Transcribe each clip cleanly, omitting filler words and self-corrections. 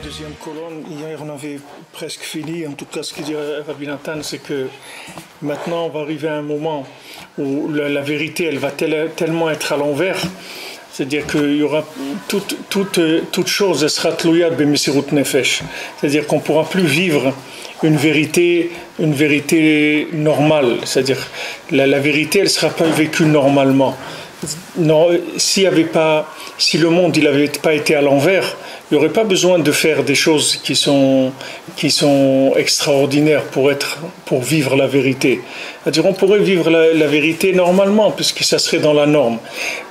Deuxième colonne, hier on avait presque fini. En tout cas, ce qu'il dit Rabbi Nathan, c'est que maintenant on va arriver à un moment où la vérité, elle va tellement être à l'envers. C'est-à-dire qu'il y aura toute chose, elle sera tlouyat b'mesirut nefesh. C'est-à-dire qu'on ne pourra plus vivre une vérité normale. C'est-à-dire la vérité, elle ne sera pas vécue normalement. Non, si le monde il n'avait pas été à l'envers, il n'y aurait pas besoin de faire des choses qui sont extraordinaires pour vivre la vérité. C'est-à-dire on pourrait vivre la vérité normalement, puisque ça serait dans la norme.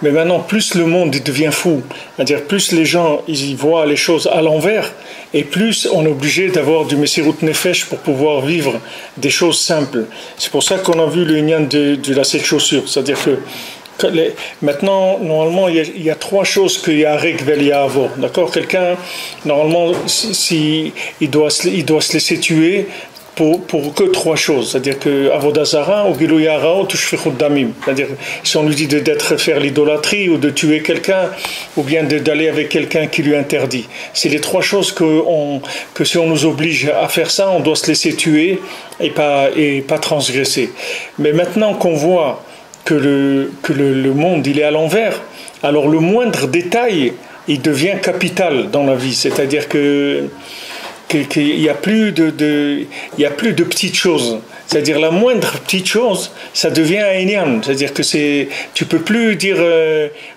Mais maintenant, plus le monde il devient fou, c'est-à-dire plus les gens ils voient les choses à l'envers, et plus on est obligé d'avoir du Mesirut Nefesh pour pouvoir vivre des choses simples. C'est pour ça qu'on a vu le lien de la cette chaussure, c'est-à-dire que maintenant, normalement, il y a trois choses qu'il y a règle vel ya'avor. D'accord? Quelqu'un, normalement, il doit se laisser tuer pour que trois choses. C'est-à-dire que avodah zara ou gilui hara ou tushfichut damim. C'est-à-dire si on lui dit faire l'idolâtrie ou de tuer quelqu'un ou bien d'aller avec quelqu'un qui lui interdit. C'est les trois choses que si on nous oblige à faire ça, on doit se laisser tuer et pas transgresser. Mais maintenant qu'on voit que le monde il est à l'envers, alors le moindre détail il devient capital dans la vie, c'est-à-dire qu'il n'y a plus de petites choses, c'est-à-dire la moindre petite chose ça devient un inyan, c'est-à-dire que tu peux plus dire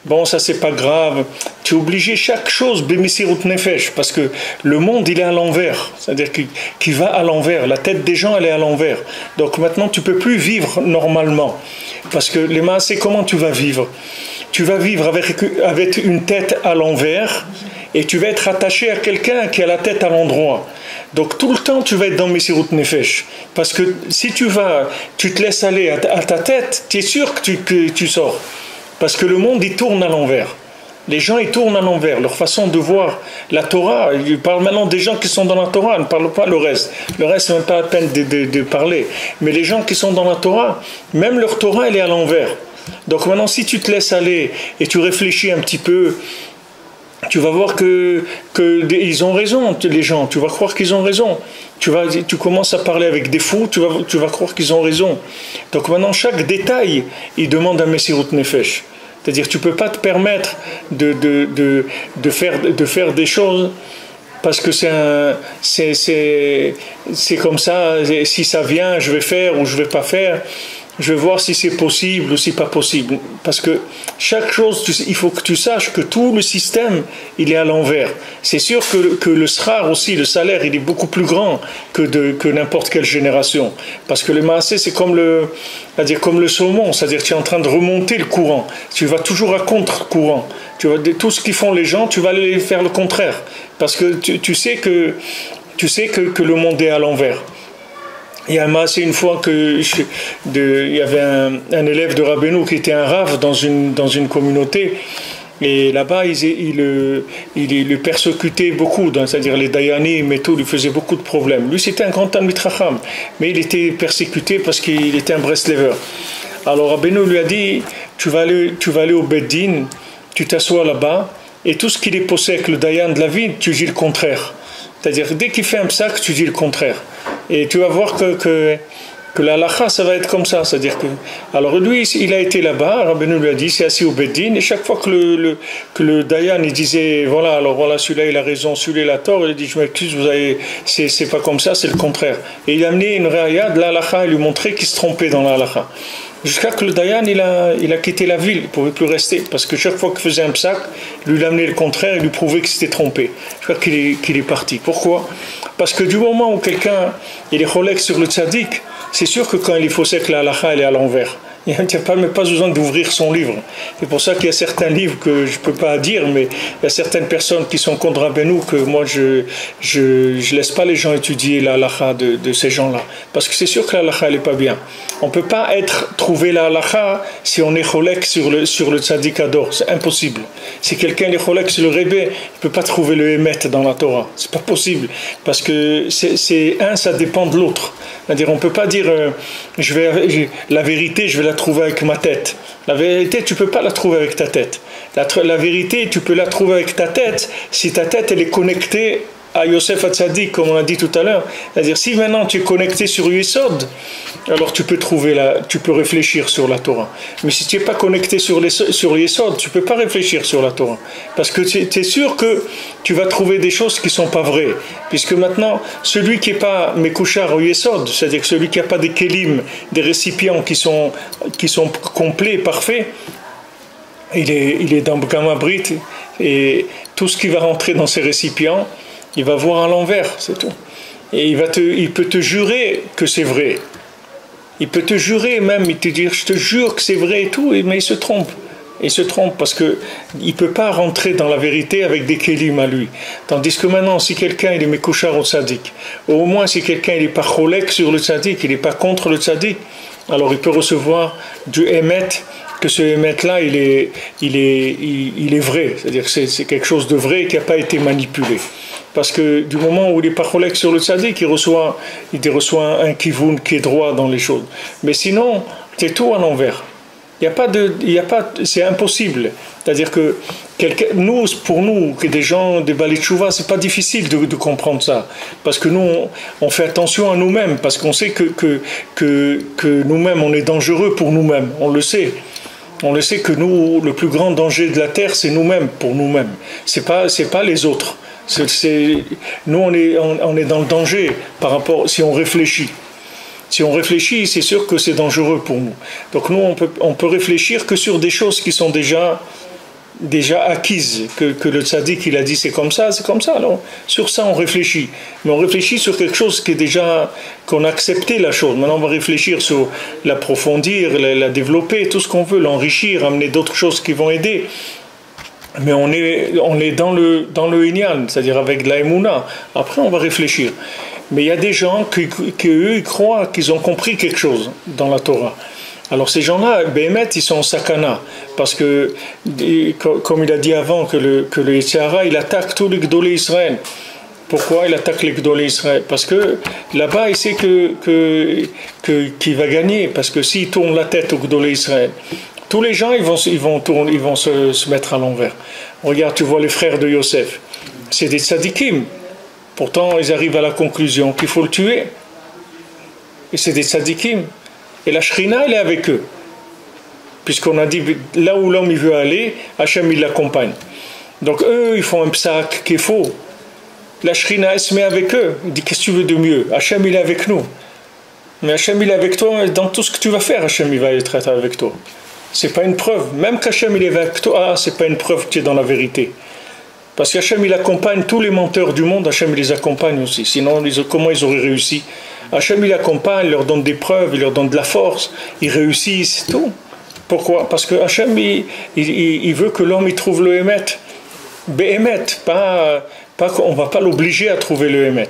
bon ça c'est pas grave, tu es obligé chaque chose b'mesirut nefesh, parce que le monde il est à l'envers, c'est-à-dire qu'il va à l'envers, la tête des gens elle est à l'envers, donc maintenant tu peux plus vivre normalement, parce que les maasés, comment tu vas vivre? Tu vas vivre avec une tête à l'envers et tu vas être attaché à quelqu'un qui a la tête à l'endroit. Donc tout le temps tu vas être dans Mesirut Nefesh, parce que si tu te laisses aller à ta tête, tu es sûr que tu sors, parce que le monde il tourne à l'envers. Les gens ils tournent à l'envers, leur façon de voir la Torah, ils parlent maintenant des gens qui sont dans la Torah, ne parlent pas le reste c'est même pas la peine de parler, mais les gens qui sont dans la Torah, même leur Torah elle est à l'envers. Donc maintenant si tu te laisses aller et tu réfléchis un petit peu, tu vas voir que ils ont raison, les gens, tu vas croire qu'ils ont raison. Tu commences à parler avec des fous, tu vas croire qu'ils ont raison. Donc maintenant chaque détail il demande un Mesirut Nefesh. C'est-à-dire tu ne peux pas te permettre de faire des choses parce que c'est comme ça, si ça vient je vais faire ou je ne vais pas faire, je vais voir si c'est possible ou si pas possible, parce que chaque chose, il faut que tu saches que tout le système il est à l'envers. C'est sûr que le srar aussi, le salaire il est beaucoup plus grand que n'importe quelle génération, parce que le maasé c'est comme le saumon, c'est-à-dire tu es en train de remonter le courant, tu vas toujours à contre-courant, tout ce qu'ils font les gens tu vas aller faire le contraire, parce que tu sais que le monde est à l'envers. Il y a une fois il y avait un élève de Rabbeinu qui était un rav dans une communauté, et là-bas il le persécutait beaucoup, c'est-à-dire les dayanim et tout lui faisaient beaucoup de problèmes. Lui c'était un grand talmid chacham, mais il était persécuté parce qu'il était un breslever. Alors Rabbeinu lui a dit tu vas aller au Beddin, tu t'assois là-bas et tout ce qu'il est posé avec le dayan de la ville tu dis le contraire, c'est-à-dire dès qu'il fait un psak tu dis le contraire. Et tu vas voir que la halakha, ça va être comme ça. C'est-à-dire que... Alors lui, il a été là-bas, Rabbeinu lui a dit, c'est assis au Beddin, et chaque fois que le Dayan, il disait, voilà, alors voilà, celui-là il a raison, celui-là il a tort, il dit, je m'excuse, c'est pas comme ça, c'est le contraire. Et il a amené une réaya de la halakha, il lui montrait qu'il se trompait dans la halakha. Jusqu'à que le Dayan, il a quitté la ville, il ne pouvait plus rester, parce que chaque fois qu'il faisait un psak, lui il amenait le contraire, il lui prouvait qu'il s'était trompé. Je crois qu'il est parti. Pourquoi? Parce que du moment où quelqu'un il est cholek sur le tzaddik, c'est sûr que quand il est faussé que la halakha elle est à l'envers. Il n'y a même pas besoin d'ouvrir son livre. C'est pour ça qu'il y a certains livres que je ne peux pas dire, mais il y a certaines personnes qui sont contre Rabbeinu que moi je laisse pas les gens étudier la halakha de ces gens-là. Parce que c'est sûr que la halakha elle n'est pas bien. On ne peut pas trouver la halakha si on est cholek sur le tzaddik ador. C'est impossible. Si quelqu'un est cholek sur le Rebbe, il ne peut pas trouver le émet dans la Torah. C'est pas possible. Parce que ça dépend de l'autre. C'est-à-dire, on ne peut pas dire la vérité, je vais la trouver avec ma tête. La vérité, tu ne peux pas la trouver avec ta tête. La vérité, tu peux la trouver avec ta tête si ta tête elle est connectée à Yosef Hatzadik, comme on a dit tout à l'heure. C'est-à-dire, si maintenant tu es connecté sur Yesod, alors tu peux réfléchir sur la Torah. Mais si tu n'es pas connecté sur Yesod, tu ne peux pas réfléchir sur la Torah. Parce que tu es sûr que tu vas trouver des choses qui ne sont pas vraies. Puisque maintenant, celui qui n'est pas Mekouchar au Yesod, c'est-à-dire celui qui n'a pas des kélim, des récipients qui sont complets, parfaits, il est dans Gamma Brit, et tout ce qui va rentrer dans ces récipients, il va voir à l'envers, c'est tout. Et il peut te jurer que c'est vrai. Il peut te jurer même, il te dire, je te jure que c'est vrai et tout, mais il se trompe. Il se trompe parce qu'il ne peut pas rentrer dans la vérité avec des kélim à lui. Tandis que maintenant, si quelqu'un il est mekouchar au tzaddik, ou au moins si quelqu'un il n'est pas cholek sur le tzaddik, il n'est pas contre le tzaddik, alors il peut recevoir du émet, que ce émet-là, il est vrai. C'est-à-dire que c'est quelque chose de vrai qui n'a pas été manipulé. Parce que du moment où il n'est pas cholek sur le tzaddik, il reçoit un kivoun qui est droit dans les choses. Mais sinon, c'est tout à l'envers. C'est impossible. C'est-à-dire que pour nous, que des gens, des balai tchouva, c'est pas difficile de comprendre ça. Parce que nous, on fait attention à nous-mêmes, parce qu'on sait que nous-mêmes, on est dangereux pour nous-mêmes. On le sait. On le sait que nous, le plus grand danger de la terre, c'est nous-mêmes, pour nous-mêmes. C'est pas les autres. Nous, on est dans le danger par rapport, si on réfléchit. Si on réfléchit, c'est sûr que c'est dangereux pour nous. Donc nous, on peut réfléchir que sur des choses qui sont déjà acquises, que le tzaddik, il a dit c'est comme ça. Alors, sur ça, on réfléchit. Mais on réfléchit sur quelque chose qui est déjà, qu'on a accepté la chose. Maintenant, on va réfléchir sur l'approfondir, la développer, tout ce qu'on veut, l'enrichir, amener d'autres choses qui vont aider. Mais on est dans le Inyan, c'est-à-dire avec de la Emouna. Après, on va réfléchir. Mais il y a des gens qui eux, ils croient qu'ils ont compris quelque chose dans la Torah. Alors ces gens-là, Béhémet, ils sont en sakana. Parce que, comme il a dit avant, que le Yitzhara, il attaque tous les Gdolé Israël. Pourquoi il attaque les Gdolé Israël? Parce que là-bas, il sait qu'il va gagner. Parce que s'il tourne la tête au Gdolé Israël, tous les gens, ils vont se mettre à l'envers. Regarde, tu vois les frères de Yosef. C'est des tzadikim. Pourtant, ils arrivent à la conclusion qu'il faut le tuer. Et c'est des tzadikim. Et la Shrina, elle est avec eux. Puisqu'on a dit, là où l'homme il veut aller, Hachem, il l'accompagne. Donc eux, ils font un psak qui est faux. La Shrina, elle se met avec eux. Il dit, qu'est-ce que tu veux de mieux? Hachem, il est avec nous. Mais Hachem, il est avec toi. Dans tout ce que tu vas faire, Hachem, il va être avec toi. C'est pas une preuve. Même qu'Hachem, il est avec toi, c'est pas une preuve que tu es dans la vérité. Parce qu'Hachem, il accompagne tous les menteurs du monde, Hachem, il les accompagne aussi. Sinon, comment ils auraient réussi? Hachem, il accompagne, il leur donne des preuves, il leur donne de la force, ils réussissent, tout. Pourquoi? Parce que Hachem, il veut que l'homme il trouve le Hémet. Béhémet, on ne va pas l'obliger à trouver le Hémet.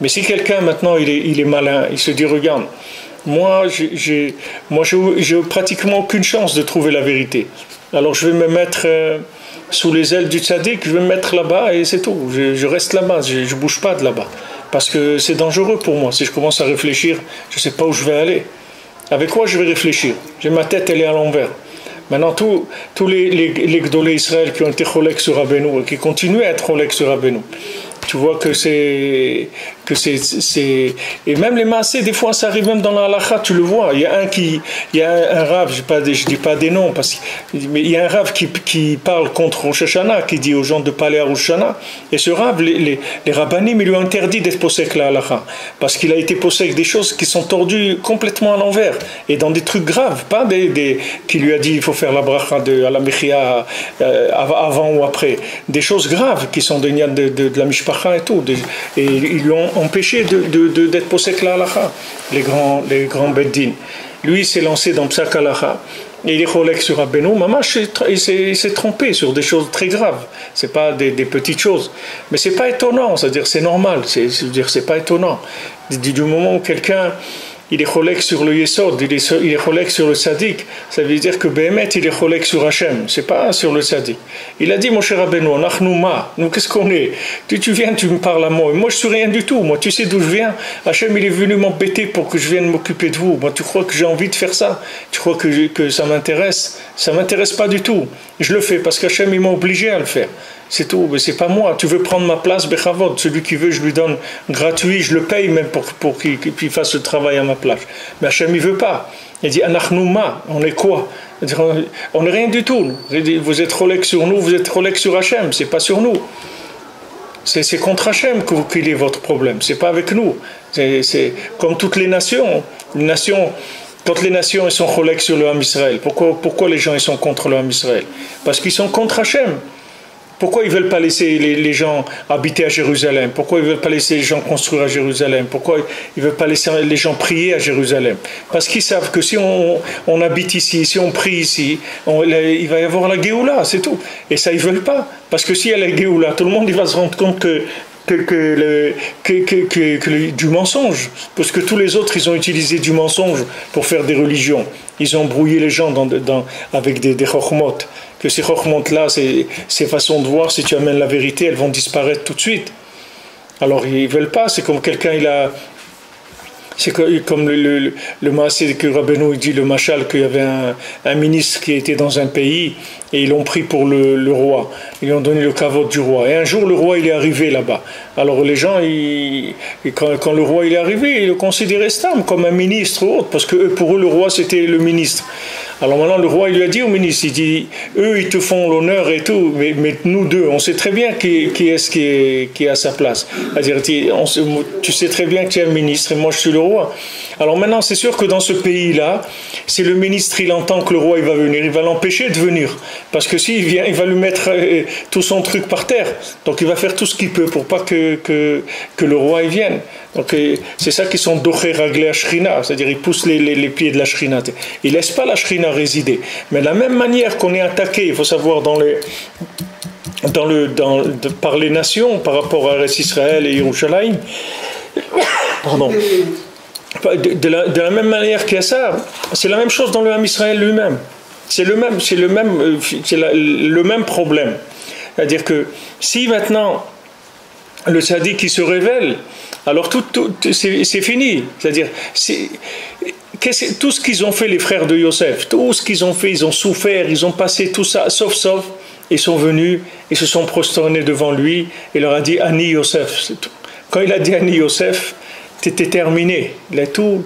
Mais si quelqu'un, maintenant, il est malin, il se dit, regarde, moi, j'ai pratiquement aucune chance de trouver la vérité. Alors, je vais me mettre sous les ailes du tzaddik, je vais me mettre là-bas et c'est tout. Je reste là-bas, je ne bouge pas de là-bas. Parce que c'est dangereux pour moi. Si je commence à réfléchir, je ne sais pas où je vais aller. Avec quoi je vais réfléchir? Ma tête, elle est à l'envers. Maintenant, tous les Gdolé Israël qui ont été cholek sur Rabbeinu et qui continuent à être cholek sur Rabbeinu, tu vois que c'est et même les massés, des fois ça arrive même dans la halakha, tu le vois. Il y a un rave, je dis pas des noms, mais il y a un rave qui parle contre Rosh Hashanah, qui dit aux gens de pas aller à Rosh Hashanah. Et ce rave, les rabbanim, ils lui ont interdit d'être posek la halakha, parce qu'il a été posek des choses qui sont tordues complètement à l'envers, et dans des trucs graves, pas qui lui a dit il faut faire la bracha à la mechia avant ou après, des choses graves qui sont de la mishpacha et tout, et ils lui ont empêché d'être posek la halakha, les grands beddin. Lui, il s'est lancé dans Psak Halacha. Et il est cholek sur Rabbeinu. Mamash, il s'est trompé sur des choses très graves. C'est pas des petites choses. Mais c'est pas étonnant, c'est-à-dire c'est normal. C'est pas étonnant. Du moment où quelqu'un il est cholek sur le Yesod, il est cholek sur le Sadiq, ça veut dire que Béhémet, il est cholek sur Hachem, c'est pas sur le Sadiq. Il a dit, mon cher Rabbeinu, nous qu'est-ce qu'on est? Tu viens, tu me parles à moi, moi je suis rien du tout, moi tu sais d'où je viens, Hachem il est venu m'embêter pour que je vienne m'occuper de vous, moi tu crois que j'ai envie de faire ça? Tu crois que ça m'intéresse? Ça m'intéresse pas du tout, je le fais parce qu'Hachem il m'a obligé à le faire. C'est tout, mais c'est pas moi. Tu veux prendre ma place, Bechavod. Celui qui veut, je lui donne gratuit, je le paye même pour qu'il fasse le travail à ma place. Mais Hachem, il veut pas. Il dit, Anachnouma, on est quoi? On n'est rien du tout. Vous êtes cholek sur nous, vous êtes cholek sur Hachem, c'est pas sur nous. C'est contre Hachem qu'il est votre problème, c'est pas avec nous. C'est comme toutes les nations. Quand les nations ils sont cholek sur le Ham Israël, pourquoi les gens ils sont contre le Ham Israël? Parce qu'ils sont contre Hachem. Pourquoi ils ne veulent pas laisser les gens habiter à Jérusalem? Pourquoi ils ne veulent pas laisser les gens construire à Jérusalem? Pourquoi ils ne veulent pas laisser les gens prier à Jérusalem? Parce qu'ils savent que si on habite ici, si on prie ici, il va y avoir la Géoula, c'est tout. Et ça, ils ne veulent pas. Parce que s'il y a la Géoula, tout le monde il va se rendre compte du mensonge, parce que tous les autres ils ont utilisé du mensonge pour faire des religions, ils ont brouillé les gens avec des chokhmot, que ces chokhmot là, ces façons de voir, si tu amènes la vérité, elles vont disparaître tout de suite. Alors ils veulent pas, c'est comme quelqu'un c'est comme le maasé que Rabbeinu dit, le machal, qu'il y avait un ministre qui était dans un pays et ils l'ont pris pour le roi. Ils lui ont donné le kavod du roi. Et un jour, le roi il est arrivé là-bas. Alors les gens, quand le roi il est arrivé, ils le considéraient stam comme un ministre ou autre, parce que pour eux, le roi c'était le ministre. Alors maintenant, le roi il lui a dit au ministre, il dit, eux ils te font l'honneur et tout, mais nous deux, on sait très bien qui est à sa place. C'est-à-dire, tu sais très bien que tu es un ministre et moi je suis le roi. Alors maintenant, c'est sûr que dans ce pays-là, si le ministre il entend que le roi il va venir, il va l'empêcher de venir. Parce que s'il vient, il va lui mettre tout son truc par terre. Donc il va faire tout ce qu'il peut pour pas que le roi il vienne. Donc c'est ça qui sont doché raglé à Shrina, c'est-à-dire ils poussent les pieds de la Shrina. Ils laissent pas la Shrina résider. Mais de la même manière qu'on est attaqué, il faut savoir par les nations, par rapport à Eretz Israël et Yerushalayim, pardon. De la même manière qu'il y a ça, c'est la même chose dans le Ham Israël lui-même. C'est le même problème. C'est-à-dire que si maintenant le tzaddik qui se révèle, alors c'est fini. C'est-à-dire tout ce qu'ils ont fait les frères de Yosef, tout ce qu'ils ont fait, ils ont souffert, ils ont passé tout ça, sauf, ils sont venus, ils se sont prosternés devant lui et leur a dit Ani Yosef. C'est tout. Quand il a dit Ani Yosef, c'était terminé. Là, tout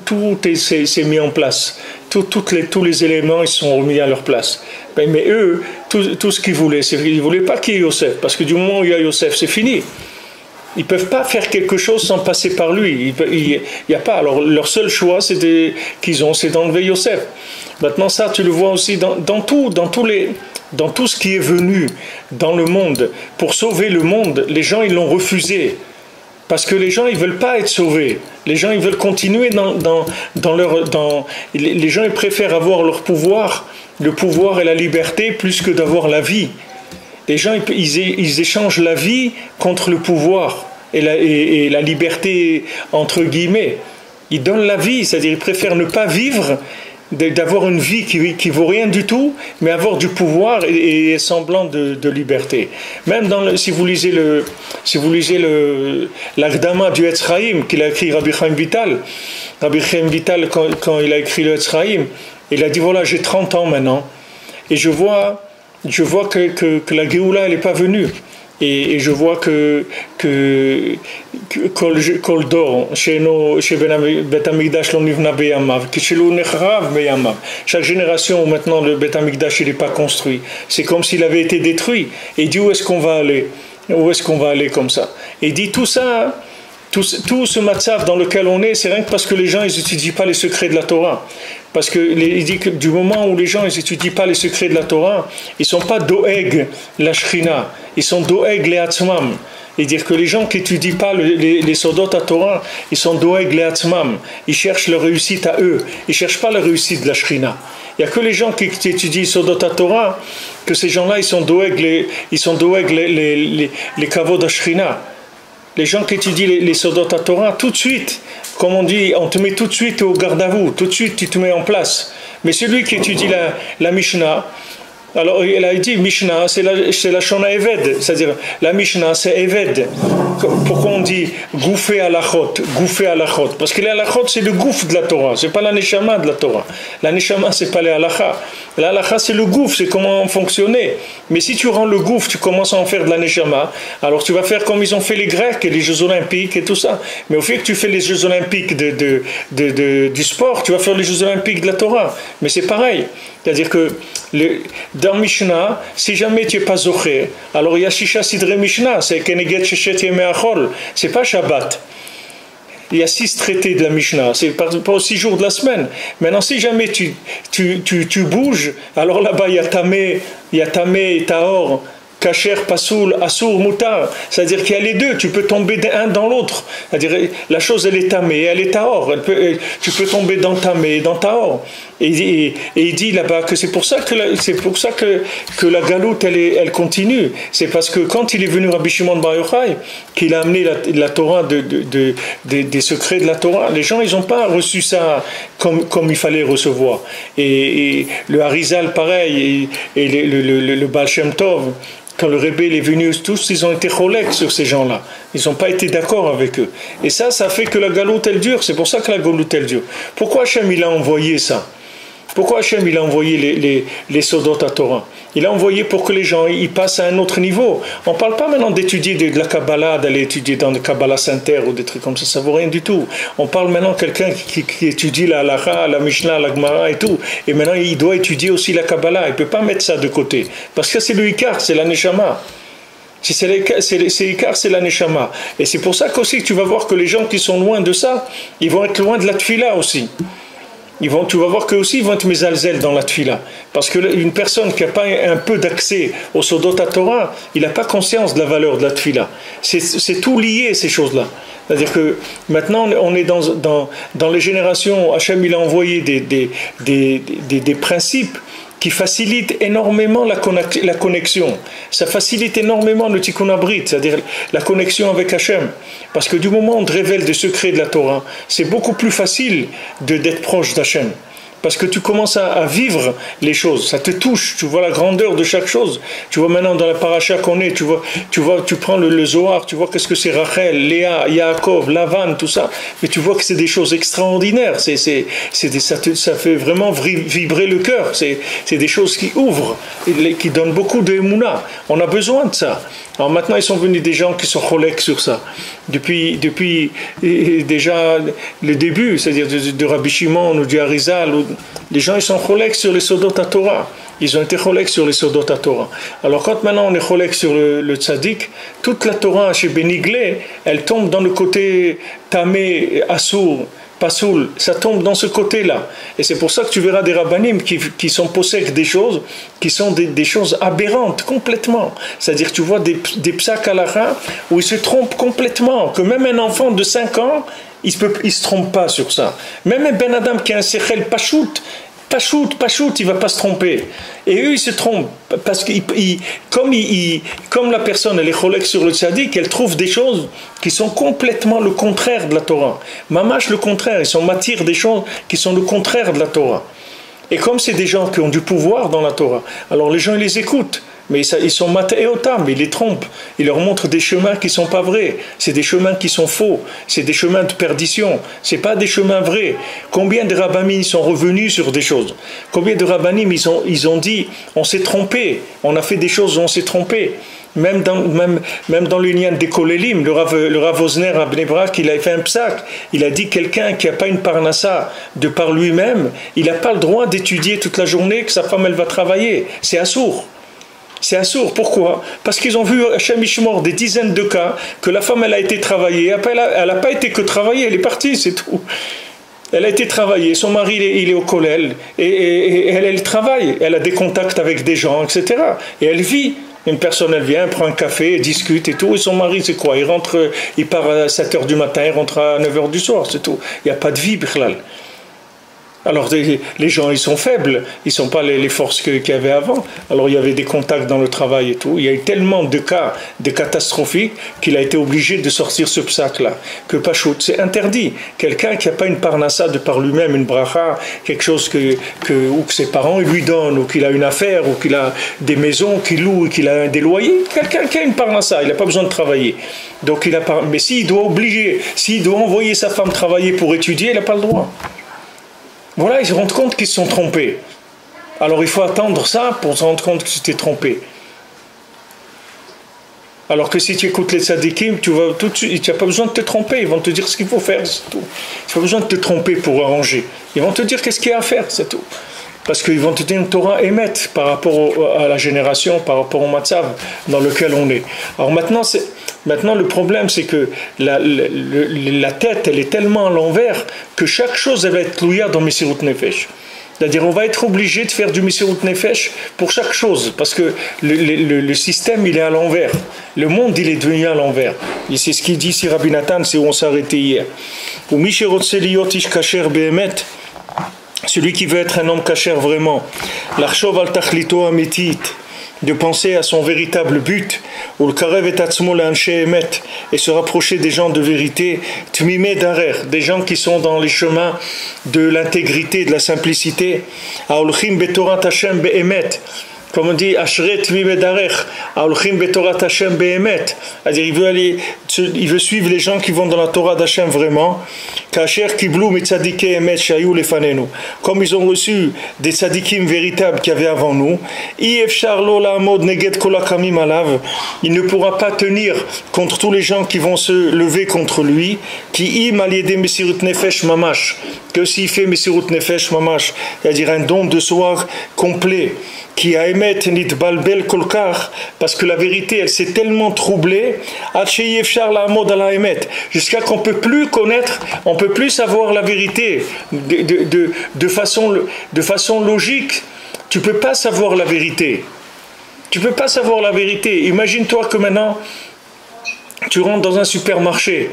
s'est mis en place. Tous les éléments ils sont remis à leur place. Mais eux, tout ce qu'ils voulaient, ils ne voulaient pas qu'il y ait Yosef, parce que du moment où il y a Yosef, c'est fini. Ils ne peuvent pas faire quelque chose sans passer par lui. Il n'y a pas. Alors, leur seul choix qu'ils ont, c'est d'enlever Yosef. Maintenant, ça, tu le vois aussi dans tout ce qui est venu dans le monde. Pour sauver le monde, les gens, ils l'ont refusé. Parce que les gens, ils ne veulent pas être sauvés. Les gens, ils veulent continuer les gens, ils préfèrent avoir leur pouvoir, le pouvoir et la liberté, plus que d'avoir la vie. Les gens, ils échangent la vie contre le pouvoir et la liberté, entre guillemets. Ils donnent la vie, c'est-à-dire ils préfèrent ne pas vivre, d'avoir une vie qui vaut rien du tout, mais avoir du pouvoir et semblant de liberté. Même si vous lisez l'Agdama du Etz Chaim qu'il a écrit Rabbi Chaim Vital, quand il a écrit le Etz Chaim, il a dit voilà, j'ai 30 ans maintenant et je vois que la Géoula elle n'est pas venue. Et je vois que Kol Dor, chaque génération où maintenant le Bet Hamikdash n'est pas construit, c'est comme s'il avait été détruit. Et il dit où est-ce qu'on va aller? Où est-ce qu'on va aller comme ça? Et il dit tout ça tout ce matzav dans lequel on est, c'est rien que parce que les gens ils n'étudient pas les secrets de la Torah. Parce il dit que du moment où les gens ils n'étudient pas les secrets de la Torah, ils ne sont pas doeg la Shrina, ils sont doeg le atzmam. Et dire que les gens qui n'étudient pas les sodot à Torah, ils sont doeg le atzmam. Ils cherchent leur réussite à eux, ils ne cherchent pas la réussite de la Shrina. Il n'y a que les gens qui étudient les sodot à Torah, que ces gens-là ils sont doeg les kavod à Shrina. Les gens qui étudient les sodot à Torah, tout de suite, comme on dit, on te met tout de suite au garde à vous, tout de suite tu te mets en place. Mais celui qui étudie la Mishnah, alors il a dit Mishnah, c'est la Shona Eved, c'est-à-dire la Mishnah c'est Eved. Pourquoi on dit Goufé alachot, parce que les alachot c'est le gouffre de la Torah, c'est pas la neshama de la Torah. La neshama c'est pas les halakha. La halakha c'est le gouffre, c'est comment fonctionner. Mais si tu rends le gouffre, tu commences à en faire de la neshama, alors tu vas faire comme ils ont fait les Grecs et les Jeux Olympiques et tout ça. Mais au fait que tu fais les Jeux Olympiques du sport, tu vas faire les Jeux Olympiques de la Torah. Mais c'est pareil. C'est-à-dire que dans Mishnah, si jamais tu n'es pas zoché, alors il y a Shisha Sidre Mishnah, c'est Keneged Sheshet Yemei Achol, c'est pas Shabbat. Il y a 6 traités de la Mishnah, c'est pas aux 6 jours de la semaine. Maintenant, si jamais tu bouges, alors là-bas il y a Tamé et Tahor, Kacher, Pasoul, Assour, Moutar. C'est-à-dire qu'il y a les deux, tu peux tomber d'un dans l'autre. C'est-à-dire la chose elle est tamée, elle est tahor. Tu peux tomber dans tamé et dans tahor. Et il dit là-bas que c'est pour ça que la galoute elle continue. C'est parce que quand il est venu Rabbi Shimon Bar Yochai, qu'il a amené la Torah des secrets de la Torah, les gens ils n'ont pas reçu ça comme il fallait recevoir. Et le Harizal pareil, et le Baal Shem Tov, quand le Rebbe est venu, tous ils ont été cholèques sur ces gens-là. Ils n'ont pas été d'accord avec eux. Et ça fait que la galoute elle dure. C'est pour ça que la galoute elle dure. Pourquoi Hachem il a envoyé ça? Pourquoi Hachem il a envoyé les sodot à Torah? Il a envoyé pour que les gens ils passent à un autre niveau. On ne parle pas maintenant d'étudier de la Kabbalah, d'aller étudier dans le Kabbalah Center ou des trucs comme ça vaut rien du tout. On parle maintenant de quelqu'un qui étudie la Halacha, la Mishnah, la Gemara et tout. Et maintenant il doit étudier aussi la Kabbalah. Il ne peut pas mettre ça de côté. Parce que c'est le Ikar, c'est la Neshama. Si c'est l'Ikar, c'est la Neshama. Et c'est pour ça qu'aussi tu vas voir que les gens qui sont loin de ça, ils vont être loin de la Tfila aussi. Tu vas voir qu'eux aussi ils vont être mezalzel dans la tfila. Parce qu'une personne qui n'a pas un peu d'accès au Sodot Torah, il n'a pas conscience de la valeur de la tfila. C'est tout lié, ces choses-là. C'est-à-dire que maintenant, on est dans les générations, Hachem il a envoyé des principes qui facilite énormément la connexion. Ça facilite énormément le Tikkun Abrit, c'est-à-dire la connexion avec Hachem. Parce que du moment où on te révèle des secrets de la Torah, c'est beaucoup plus facile d'être proche d'Hachem. Parce que tu commences à vivre les choses, ça te touche, tu vois la grandeur de chaque chose. Tu vois maintenant dans la paracha qu'on est, tu prends le Zohar, tu vois qu'est-ce que c'est Rachel, Léa, Yaakov, Lavan, tout ça, mais tu vois que c'est des choses extraordinaires, ça fait vraiment vibrer le cœur, c'est des choses qui ouvrent, qui donnent beaucoup de émouna. On a besoin de ça. Alors maintenant, ils sont venus des gens qui sont cholèques sur ça. Depuis déjà le début, c'est-à-dire de Rabbi Shimon ou du Harizal, les gens ils sont cholèques sur les Sodot Torah. Ils ont été cholèques sur les Sodot Torah. Alors quand maintenant on est cholèque sur le tzaddik, toute la Torah chez Beniglé, elle tombe dans le côté Tamé, Assour, Pasoul, ça tombe dans ce côté-là. Et c'est pour ça que tu verras des rabbanim qui sont possèdent des choses qui sont des choses aberrantes complètement. C'est-à-dire que tu vois des psak halakha où ils se trompent complètement, que même un enfant de 5 ans, il se trompe pas sur ça. Même un ben adam qui a un sechel pachout, il va pas se tromper. Et eux, ils se trompent parce que comme la personne elle est cholèque sur le tzaddik, elle trouve des choses qui sont complètement le contraire de la Torah. Mamash le contraire, ils sont matières des choses qui sont le contraire de la Torah. Et comme c'est des gens qui ont du pouvoir dans la Torah, alors les gens ils les écoutent. Mais ils sont matéotam, ils les trompent. Ils leur montrent des chemins qui ne sont pas vrais. C'est des chemins qui sont faux. C'est des chemins de perdition. Ce n'est pas des chemins vrais. Combien de rabbanim sont revenus sur des choses? Combien de rabbanim ils ont dit on s'est trompé, on a fait des choses où on s'est trompé. Même dans l'union des Kolélim, le Rav Osner à Bnei Brak, il a fait un psak. Il a dit quelqu'un qui n'a pas une parnassa de par lui-même, il n'a pas le droit d'étudier toute la journée que sa femme elle va travailler. C'est assour. C'est assourd. Pourquoi? Parce qu'ils ont vu Hachem Ishmor des dizaines de cas que la femme elle a été travaillée. Après, elle n'a pas été que travaillée, elle est partie, c'est tout. Elle a été travaillée, son mari il est au collège et elle travaille, elle a des contacts avec des gens, etc. Et elle vit. Une personne, elle vient, prend un café, discute et tout, et son mari, c'est quoi? Il part à 7h du matin, il rentre à 9h du soir, c'est tout. Il n'y a pas de vie, Bichlal. Alors les gens, ils sont faibles, ils ne sont pas les forces qu'il y avait avant. Alors il y avait des contacts dans le travail et tout. Il y a eu tellement de cas, de catastrophiques, qu'il a été obligé de sortir ce psaque-là. Que Pachout, c'est interdit. Quelqu'un qui n'a pas une parnassa de par lui-même, une bracha, quelque chose ou que ses parents lui donnent, ou qu'il a une affaire, ou qu'il a des maisons qu'il loue, ou qu'il a des loyers, quelqu'un qui a une parnassa, il n'a pas besoin de travailler. Donc il a pas. Mais s'il doit envoyer sa femme travailler pour étudier, il n'a pas le droit. Voilà, ils se rendent compte qu'ils se sont trompés. Alors il faut attendre ça pour se rendre compte que tu t'es trompé. Alors que si tu écoutes les tzadikim, tu vas tout de suite, tu n'as pas besoin de te tromper, ils vont te dire ce qu'il faut faire, c'est tout. Tu n'as pas besoin de te tromper pour arranger. Ils vont te dire qu'est-ce qu'il y a à faire, c'est tout. Parce qu'ils vont te dire une Torah émette par rapport à la génération, par rapport au matzav dans lequel on est. Alors maintenant le problème, c'est que la tête, elle est tellement à l'envers que chaque chose, elle va être louia dans Messirut Nefesh. C'est-à-dire, on va être obligé de faire du Messirut Nefesh pour chaque chose, parce que le système, il est à l'envers. Le monde, il est devenu à l'envers. Et c'est ce qu'il dit ici Rabbi Nathan, c'est où on s'est arrêté hier. Ou Mishirotse liyot ish kasher behemet. Celui qui veut être un homme kasher vraiment, l'archov al tachlito ametit, de penser à son véritable but, ou le karev et atzmo l'anche emet, et se rapprocher des gens de vérité, tmime darer, des gens qui sont dans les chemins de l'intégrité, de la simplicité, aolchim betorat Hashem beemet, comme on dit, Ashret Vimedarech, Aolchim Betorat Hashem Behemet. C'est-à-dire, il veut suivre les gens qui vont dans la Torah d'Hashem vraiment. Kacher Kiblu Mitzadike Emet Shayou Lefanenu. Comme ils ont reçu des tzadikim véritables qu'il y avait avant nous. Ifshar Lo La'amod Neged Kol Hakamim Alav. Il ne pourra pas tenir contre tous les gens qui vont se lever contre lui. Ki Im Aliede Mesirut Nefesh Mamash. Que s'il fait Mesirut Nefesh Mamash, c'est-à-dire un don de soi complet, qui a émet nit balbel kolkar, parce que la vérité elle s'est tellement troublée, jusqu'à qu'on peut plus connaître, on peut plus savoir la vérité de façon logique. Tu peux pas savoir la vérité. Tu peux pas savoir la vérité. Imagine-toi que maintenant tu rentres dans un supermarché.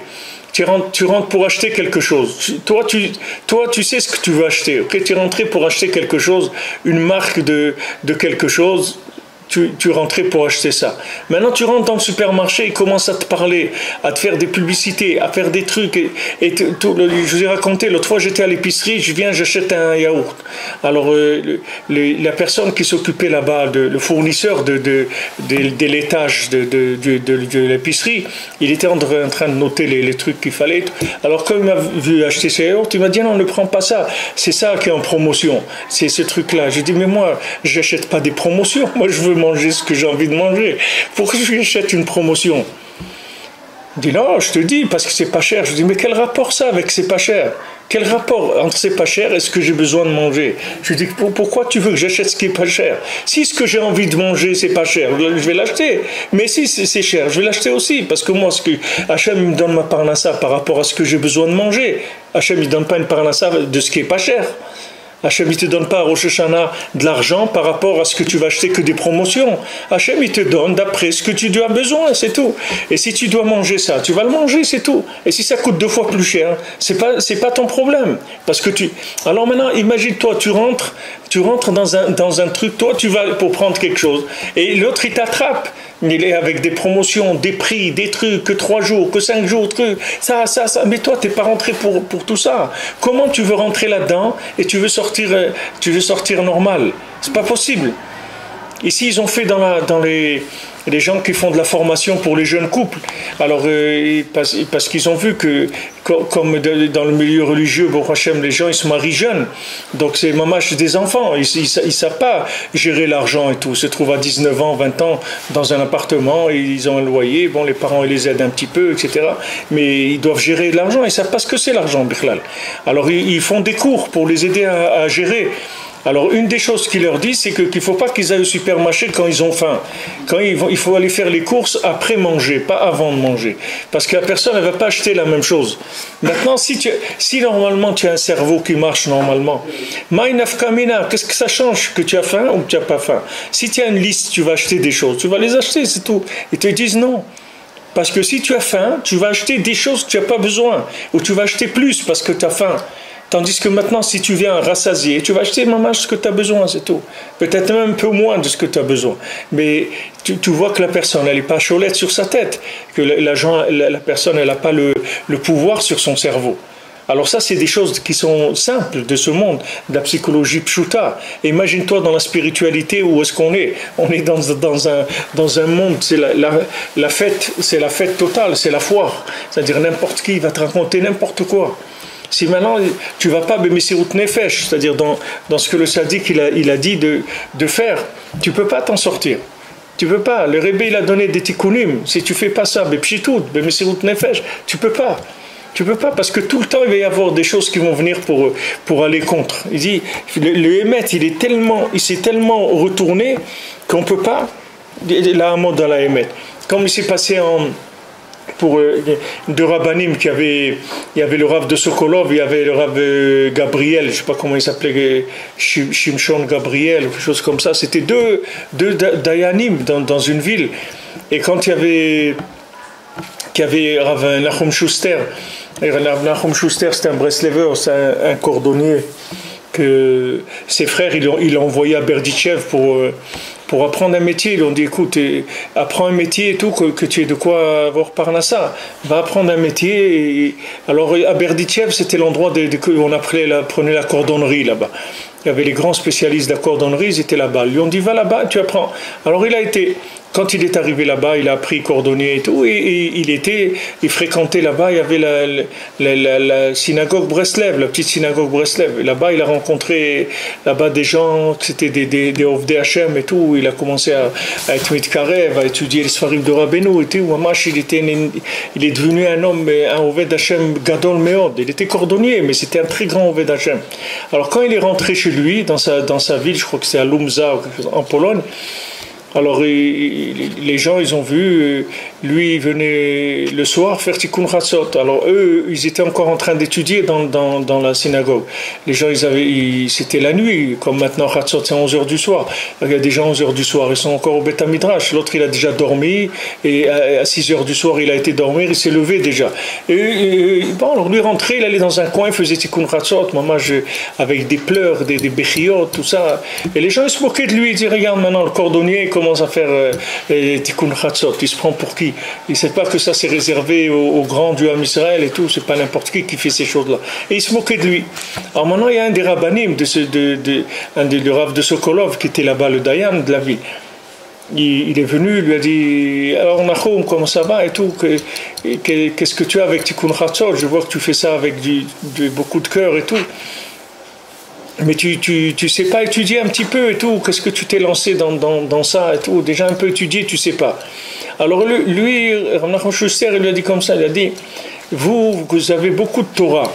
Tu rentres pour acheter quelque chose. Toi, tu sais ce que tu veux acheter. Okay? Tu es rentré pour acheter quelque chose, une marque de quelque chose. Tu rentrais pour acheter ça. Maintenant, tu rentres dans le supermarché, il commence à te parler, à te faire des publicités, à faire des trucs. Je vous ai raconté, l'autre fois, j'étais à l'épicerie, j'achète un yaourt. Alors, la personne qui s'occupait là-bas, le fournisseur des laitages de l'épicerie, il était en train de noter les trucs qu'il fallait. Alors, quand il m'a vu acheter ce yaourt, il m'a dit non, ne prends pas ça. C'est ça qui est en promotion. C'est ce truc-là. J'ai dit, mais moi, je n'achète pas des promotions. Moi, je veux manger ce que j'ai envie de manger. Pourquoi je achète une promotion? Il dit non, je te dis, parce que c'est pas cher. Je dis, mais quel rapport ça avec c'est pas cher? Quel rapport entre c'est pas cher et ce que j'ai besoin de manger? Je dis, pourquoi tu veux que j'achète ce qui est pas cher? Si ce que j'ai envie de manger c'est pas cher, je vais l'acheter. Mais si c'est cher, je vais l'acheter aussi. Parce que moi, Hachem me donne ma parnassa par rapport à ce que j'ai besoin de manger. Hachem il donne pas une parnassa de ce qui est pas cher. Hachem il te donne pas à Rosh Hashanah de l'argent par rapport à ce que tu vas acheter que des promotions. Hachem il te donne d'après ce que tu as besoin, c'est tout. Et si tu dois manger ça, tu vas le manger, c'est tout. Et si ça coûte 2 fois plus cher, c'est pas ton problème. Parce que alors maintenant, imagine-toi, tu rentres dans un truc, toi tu vas pour prendre quelque chose, et l'autre il t'attrape. Il est avec des promotions, des prix, des trucs, que 3 jours, que 5 jours, trucs, ça. Mais toi, tu n'es pas rentré pour tout ça. Comment tu veux rentrer là-dedans et tu veux sortir normal? C'est pas possible. Ici, ils ont fait dans les gens qui font de la formation pour les jeunes couples. Alors, parce qu'ils ont vu que, comme dans le milieu religieux, bon, Hachem, les gens, ils se marient jeunes. Donc, c'est mamache des enfants. Ils ne savent pas gérer l'argent et tout. Ils se trouvent à 19 ans, 20 ans dans un appartement. Ils ont un loyer. Bon, les parents, ils les aident un petit peu, etc. Mais ils doivent gérer l'argent. Ils ne savent pas ce que c'est l'argent, Bichlal. Alors, ils font des cours pour les aider à gérer. Alors, une des choses qu'il leur dit, c'est qu'il ne faut pas qu'ils aillent au supermarché quand ils ont faim. Il faut aller faire les courses après manger, pas avant de manger. Parce que la personne, elle ne va pas acheter la même chose. Maintenant, si normalement tu as un cerveau qui marche normalement, Ma'inaf Kamina, qu'est-ce que ça change que tu as faim ou que tu n'as pas faim? Si tu as une liste, tu vas acheter des choses, tu vas les acheter, c'est tout. Ils te disent non. Parce que si tu as faim, tu vas acheter des choses que tu n'as pas besoin. Ou tu vas acheter plus parce que tu as faim. Tandis que maintenant, si tu viens rassasier, tu vas acheter maman ce que tu as besoin, c'est tout. Peut-être même un peu moins de ce que tu as besoin. Mais tu vois que la personne, elle n'est pas cholette sur sa tête. Que la personne, elle n'a pas le pouvoir sur son cerveau. Alors ça, c'est des choses qui sont simples de ce monde, de la psychologie pshuta. Imagine-toi dans la spiritualité où est-ce qu'on est. On est dans un monde, c'est la fête, c'est la fête totale, c'est la foire. C'est-à-dire n'importe qui va te raconter n'importe quoi. Si maintenant tu ne vas pas Bemesirut Nefesh, c'est-à-dire dans ce que le sadique il a dit de faire, tu ne peux pas t'en sortir. Tu ne peux pas. Le Rebbe il a donné des tikkunim. Si tu ne fais pas ça, Bepshitut, Bemesirut Nefesh, tu ne peux pas. Tu ne peux pas, parce que tout le temps, il va y avoir des choses qui vont venir pour aller contre. Il dit, le Hémet, il s'est tellement retourné qu'on ne peut pas, la Hamod dans la Hémet. Comme il s'est passé pour deux rabbanim il y avait le Rav de Sokolov, il y avait le Rav Gabriel, je ne sais pas comment il s'appelait, Shimshon Gabriel, quelque chose comme ça. C'était deux dayanim dans une ville. Et quand il y avait Rav Nachum Schuster, Nachum Schuster, c'était un Breslever, c'est un cordonnier que ses frères ils l'ont envoyé à Berdichev pour apprendre un métier. Ils lui ont dit écoute, apprends un métier et tout, que tu aies de quoi avoir Parnassa. Va apprendre un métier. Alors à Berdichev, c'était l'endroit où on prenait la cordonnerie là-bas. Il y avait les grands spécialistes de la cordonnerie, ils étaient là-bas. Ils lui ont dit va là-bas, tu apprends. Alors quand il est arrivé là-bas, il a appris cordonnier et tout, et il fréquentait là-bas, il y avait la synagogue Breslev, la petite synagogue Breslev. Et là-bas, il a rencontré des gens, c'était des Ovdei Hashem et tout. Il a commencé à être mitkarev, à étudier les Sfarim de Rabbeinu et tout. Mamash, il est devenu un homme, un Oved Hashem Gadol Meod. Il était cordonnier, mais c'était un très grand Oved Hashem. Alors quand il est rentré chez lui, dans sa ville, je crois que c'est à Lumza, en Pologne, alors les gens, ils ont vu, lui, il venait le soir faire Tikkun Chatzot. Alors eux, ils étaient encore en train d'étudier dans la synagogue. Les gens, c'était la nuit, comme maintenant Chatzot, c'est 11h du soir. Il y a des gens 11h du soir, ils sont encore au Beth Midrash. L'autre, il a déjà dormi, et à 6h du soir, il a été dormir, il s'est levé déjà. Alors lui rentrait, il allait dans un coin, il faisait Tikkun Chatzot, avec des pleurs, des béchiot, tout ça. Et les gens, ils se moquaient de lui, ils disaient, regarde maintenant, le cordonnier, commence à faire Tikkun Chatzot. Il se prend pour qui? Il ne sait pas que ça c'est réservé aux grands du Ham Israël et tout, c'est pas n'importe qui fait ces choses-là. Et il se moquait de lui. Alors maintenant il y a un des rabbanim, le Rav de Sokolov qui était là-bas, le Dayan de la ville. Il est venu, il lui a dit alors Nachum, comment ça va et tout, qu'est-ce que tu as avec Tikkun Chatzot? Je vois que tu fais ça avec beaucoup de cœur et tout. Mais tu sais pas étudier un petit peu et tout, qu'est-ce que tu t'es lancé dans ça et tout, déjà un peu étudié, tu sais pas. Alors lui, Rav Schuster, il lui a dit comme ça, il a dit, vous avez beaucoup de Torah.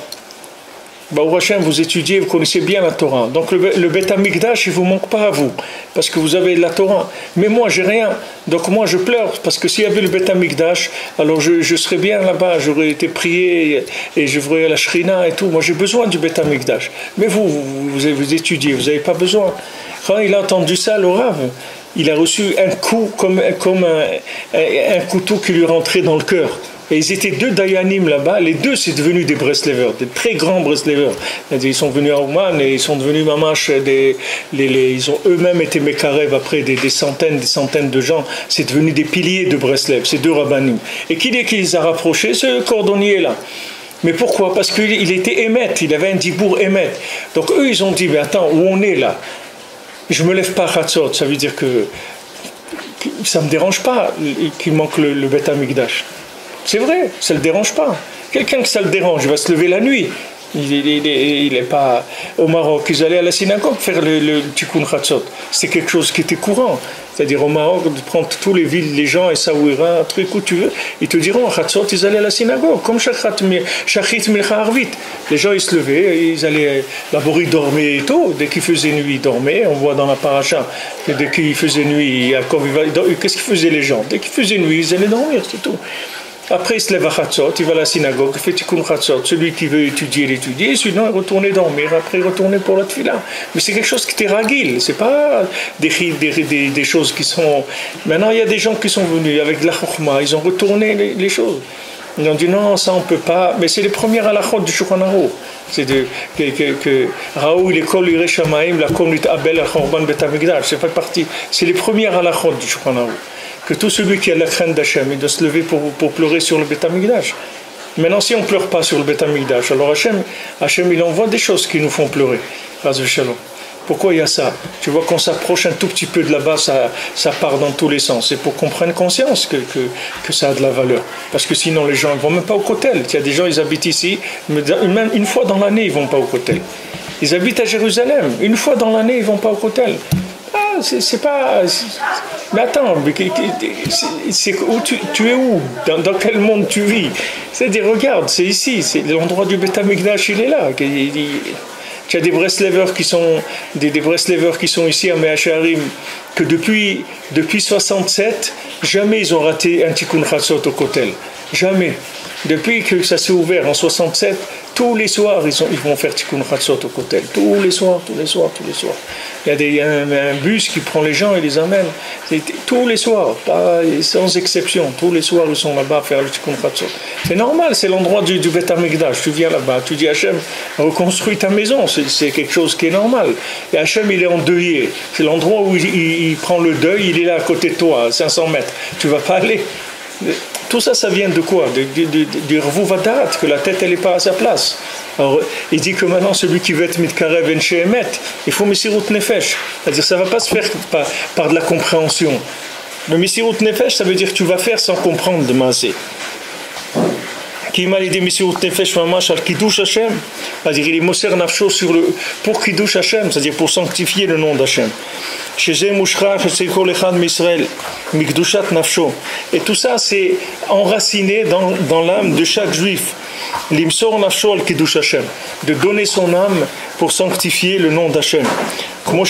Baruch Hashem, vous étudiez, vous connaissez bien la Torah. Donc le Beth Amikdash, il ne vous manque pas à vous, parce que vous avez de la Torah. Mais moi, j'ai rien. Donc moi, je pleure, parce que s'il y avait le Beth Amikdash, alors je serais bien là-bas, j'aurais été prié, et je ferais la Shrina et tout. Moi, j'ai besoin du Beth Amikdash. Mais vous étudiez, vous n'avez pas besoin. Quand il a entendu ça, le Rav, il a reçu un coup comme un couteau qui lui rentrait dans le cœur. Et ils étaient deux Dayanim là-bas, les deux c'est devenu des Breslevers, des très grands Breslevers. Ils sont venus à Ouman et ils sont devenus mamash, ils ont eux-mêmes été Mekarev après des centaines de gens. C'est devenu des piliers de Breslev, ces deux Rabbanim. Et qui est qui les a rapprochés? Ce cordonnier-là. Mais pourquoi? Parce qu'il était émet, il avait un dibour émet. Donc eux ils ont dit, mais attends, où on est là? Je me lève pas à Chatzot, ça veut dire que ça me dérange pas qu'il manque le Beth Amikdash. C'est vrai, ça ne le dérange pas. Quelqu'un que ça le dérange, il va se lever la nuit. Il n'est pas au Maroc. Ils allaient à la synagogue faire le Tikkun Chatzot. C'était quelque chose qui était courant. C'est-à-dire au Maroc, de prendre tous les villes, les gens, Essaouira, un truc où tu veux, ils te diront, à Khatsot, ils allaient à la synagogue, comme Shachit Milcha Arvit. Les gens, ils se levaient, ils allaient, d'abord ils dormaient et tout, dès qu'il faisait nuit, ils dormaient, on voit dans la paracha, que dès qu'il faisait nuit, qu'est-ce qu'ils faisaient les gens? Dès qu'il faisait nuit, ils allaient dormir, c'est tout. Après, il se lève à Khatsot, il va à la synagogue, il fait Tikkun Khatsot. Celui qui veut étudier, il étudie, sinon il retournait dormir, après il retournait pour la tefila. Mais c'est quelque chose qui était ragil, c'est pas des choses qui sont... Maintenant, il y a des gens qui sont venus avec de la chokhma, ils ont retourné les choses. Ils ont dit non, ça on peut pas, mais c'est les premières halachot du Shulchan Aruch. C'est que Raoul l'école Yireh Shamayim, la conduite Abel, la Chorban Bet Hamikdash, c'est pas partie. C'est les premières halachot du Shulchan Aruch. Que tout celui qui a la crainte d'Hachem, il doit se lever pour pleurer sur le Beth Amikdash. Maintenant, si on ne pleure pas sur le Beth Amikdash, alors Hachem, il envoie des choses qui nous font pleurer. Pourquoi il y a ça? Tu vois, qu'on s'approche un tout petit peu de là-bas, ça part dans tous les sens. C'est pour qu'on prenne conscience que ça a de la valeur. Parce que sinon, les gens ne vont même pas au kotel. Il y a des gens, ils habitent ici, mais même une fois dans l'année, ils ne vont pas au kotel. Ils habitent à Jérusalem, une fois dans l'année, ils ne vont pas au kotel. C'est pas... Mais attends, où tu es où? Dans quel monde tu vis? C'est-à-dire, regarde, c'est ici, c'est l'endroit du Beth Amikdash, il est là. Tu as des Breslevers qui sont ici à Mea Shearim, que depuis 67, jamais ils ont raté un Tikkun Chatzot au Kotel. Jamais. Depuis que ça s'est ouvert en 67, tous les soirs, ils vont faire Tikkun Chatzot au Kotel. Tous les soirs. Il y a un bus qui prend les gens et les amène. Tous les soirs, sans exception. Tous les soirs, ils sont là-bas à faire le Tikkun Chatzot. C'est normal, c'est l'endroit du Beth Amikdash. Tu viens là-bas, tu dis Hachem, reconstruis ta maison. C'est quelque chose qui est normal. Et Hachem, il est endeuillé. C'est l'endroit où il prend le deuil, il est là à côté de toi, à 500 mètres. Tu ne vas pas aller. Tout ça, ça vient de quoi? Du Rvuvadat, que la tête, elle n'est pas à sa place. Alors, il dit que maintenant, celui qui veut être mitkarev en sheemet, il faut Messirut Nefesh. C'est-à-dire, ça ne va pas se faire par de la compréhension. Le Messirut Nefesh, ça veut dire que tu vas faire sans comprendre de Maaseh. Qui m'a dit Messirut Nefesh Mamash al Kiddush Hashem, c'est-à-dire il est Moser Nafsho pour Kiddush Hashem, c'est-à-dire pour sanctifier le nom d'Hashem. Et tout ça, c'est enraciné dans l'âme de chaque juif. L'imsor nafsho al kiddush Hashem, de donner son âme pour sanctifier le nom d'Hashem. Comment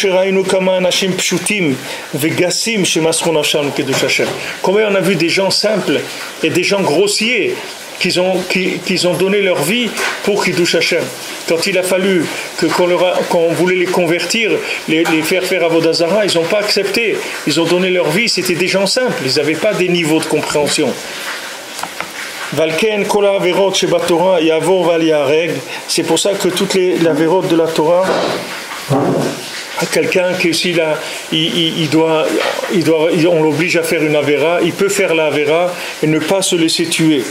on a vu des gens simples et des gens grossiers qu'ils ont donné leur vie pour Kiddush Hashem. Quand il a fallu qu'on voulait les convertir, les faire Avodah Zarah, ils n'ont pas accepté. Ils ont donné leur vie, c'était des gens simples. Ils n'avaient pas des niveaux de compréhension. C'est pour ça que toutes les avérotes de la Torah, quelqu'un qui aussi là, on l'oblige à faire une avéra, il peut faire la avéra et ne pas se laisser tuer.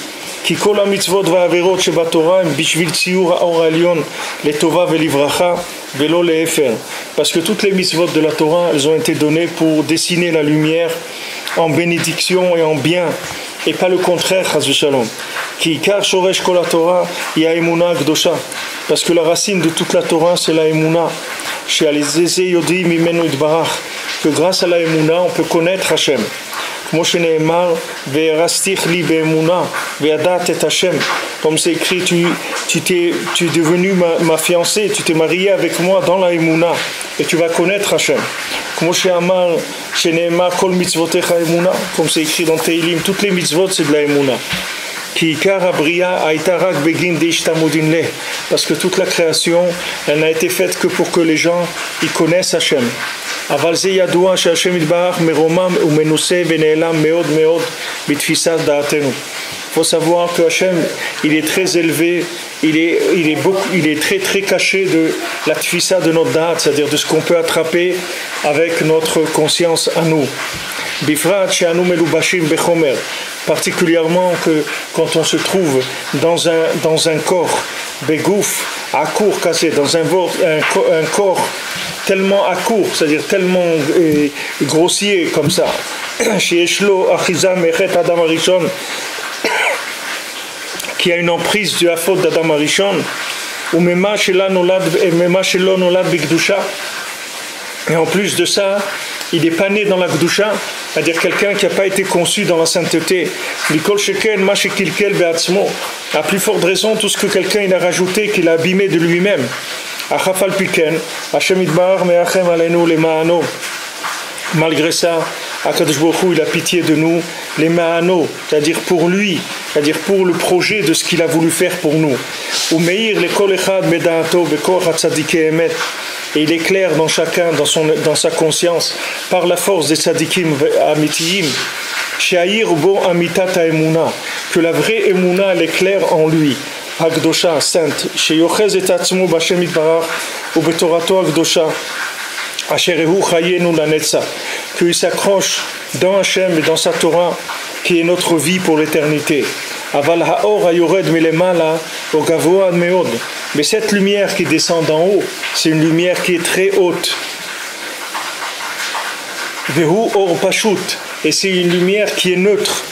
Parce que toutes les mitzvot de la Torah, elles ont été données pour dessiner la lumière en bénédiction et en bien, et pas le contraire, chas v'shalom. Parce que la racine de toute la Torah, c'est la emuna. Que grâce à la emuna, on peut connaître Hashem. Comme c'est écrit, tu es devenu ma fiancée, tu t'es marié avec moi dans la emuna, et tu vas connaître Hashem. Comme c'est écrit dans Teilim, toutes les mitzvot c'est de la emuna. Parce que toute la création, elle n'a été faite que pour que les gens y connaissent Hashem. Il faut savoir que Hashem, il est très élevé, il est très très caché de la tfissa de notre date, c'est-à-dire de ce qu'on peut attraper avec notre conscience à nous. Particulièrement que quand on se trouve dans un corps, begouf, à court cassé, dans un corps tellement à court, c'est-à-dire tellement grossier comme ça, qui a une emprise de la faute d'Adam Arishon, ou et en plus de ça, il n'est pas né dans la Gdusha, c'est-à-dire quelqu'un qui n'a pas été conçu dans la sainteté. Mikol Sheken, Mashekilkel Beatzmo. À plus forte raison, tout ce que quelqu'un il a rajouté, qu'il a abîmé de lui-même. Achafal Piken, Hashem Idbar Meachem Alenu Lema'ano. Malgré ça, Akadosh Baruch Hu, il a pitié de nous, les ma'ano, c'est-à-dire pour lui, c'est-à-dire pour le projet de ce qu'il a voulu faire pour nous. Ou meir le kol echad meda'ato bekoach hatzadikei emet. Et il éclaire dans chacun, dans sa conscience, par la force des tzadikim amitiyim, she'ayir bo amitat ha'emuna, que la vraie emuna, elle éclaire en lui. Hakdosha, sainte, sheyochez et atzmo b'Hashem yitbarach, ou betorato hakdosha. Qu'il s'accroche dans Hachem et dans sa Torah qui est notre vie pour l'éternité. Mais cette lumière qui descend d'en haut, c'est une lumière qui est très haute. Et c'est une lumière qui est neutre.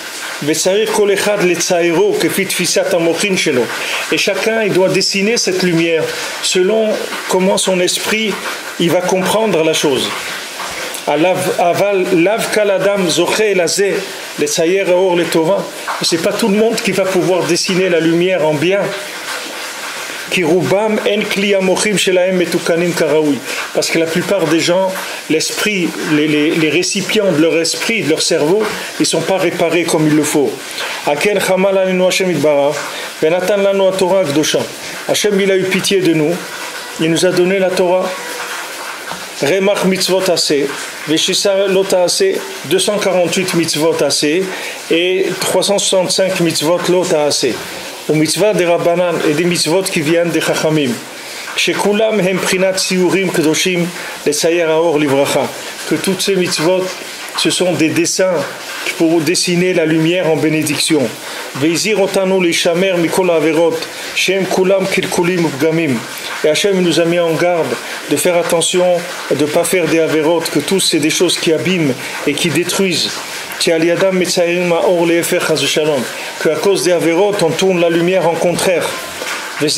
Et chacun il doit dessiner cette lumière selon comment son esprit il va comprendre la chose. C'est pas tout le monde qui va pouvoir dessiner la lumière en bien. Parce que la plupart des gens, l'esprit, les récipients de leur esprit, de leur cerveau, ils ne sont pas réparés comme il le faut. Hachem il a eu pitié de nous, il nous a donné la Torah. Remach mitzvot assez, Veshisa lot assez, 248 mitzvot assez et 365 mitzvot lot assez. Ou mitzvah des Rabbanan et des mitzvot qui viennent des Chachamim. Shekulam hem prinat siurim kedoshim lesayer haor livracha. Que toutes ces mitzvot, ce sont des dessins pour dessiner la lumière en bénédiction. Veizir otanu lishamer mikol averot, shem kulam kilkulim upgamim. Et Hachem nous a mis en garde de faire attention, de ne pas faire des averot, que tous c'est des choses qui abîment et qui détruisent. Que à cause des averot, on tourne la lumière en contraire. Et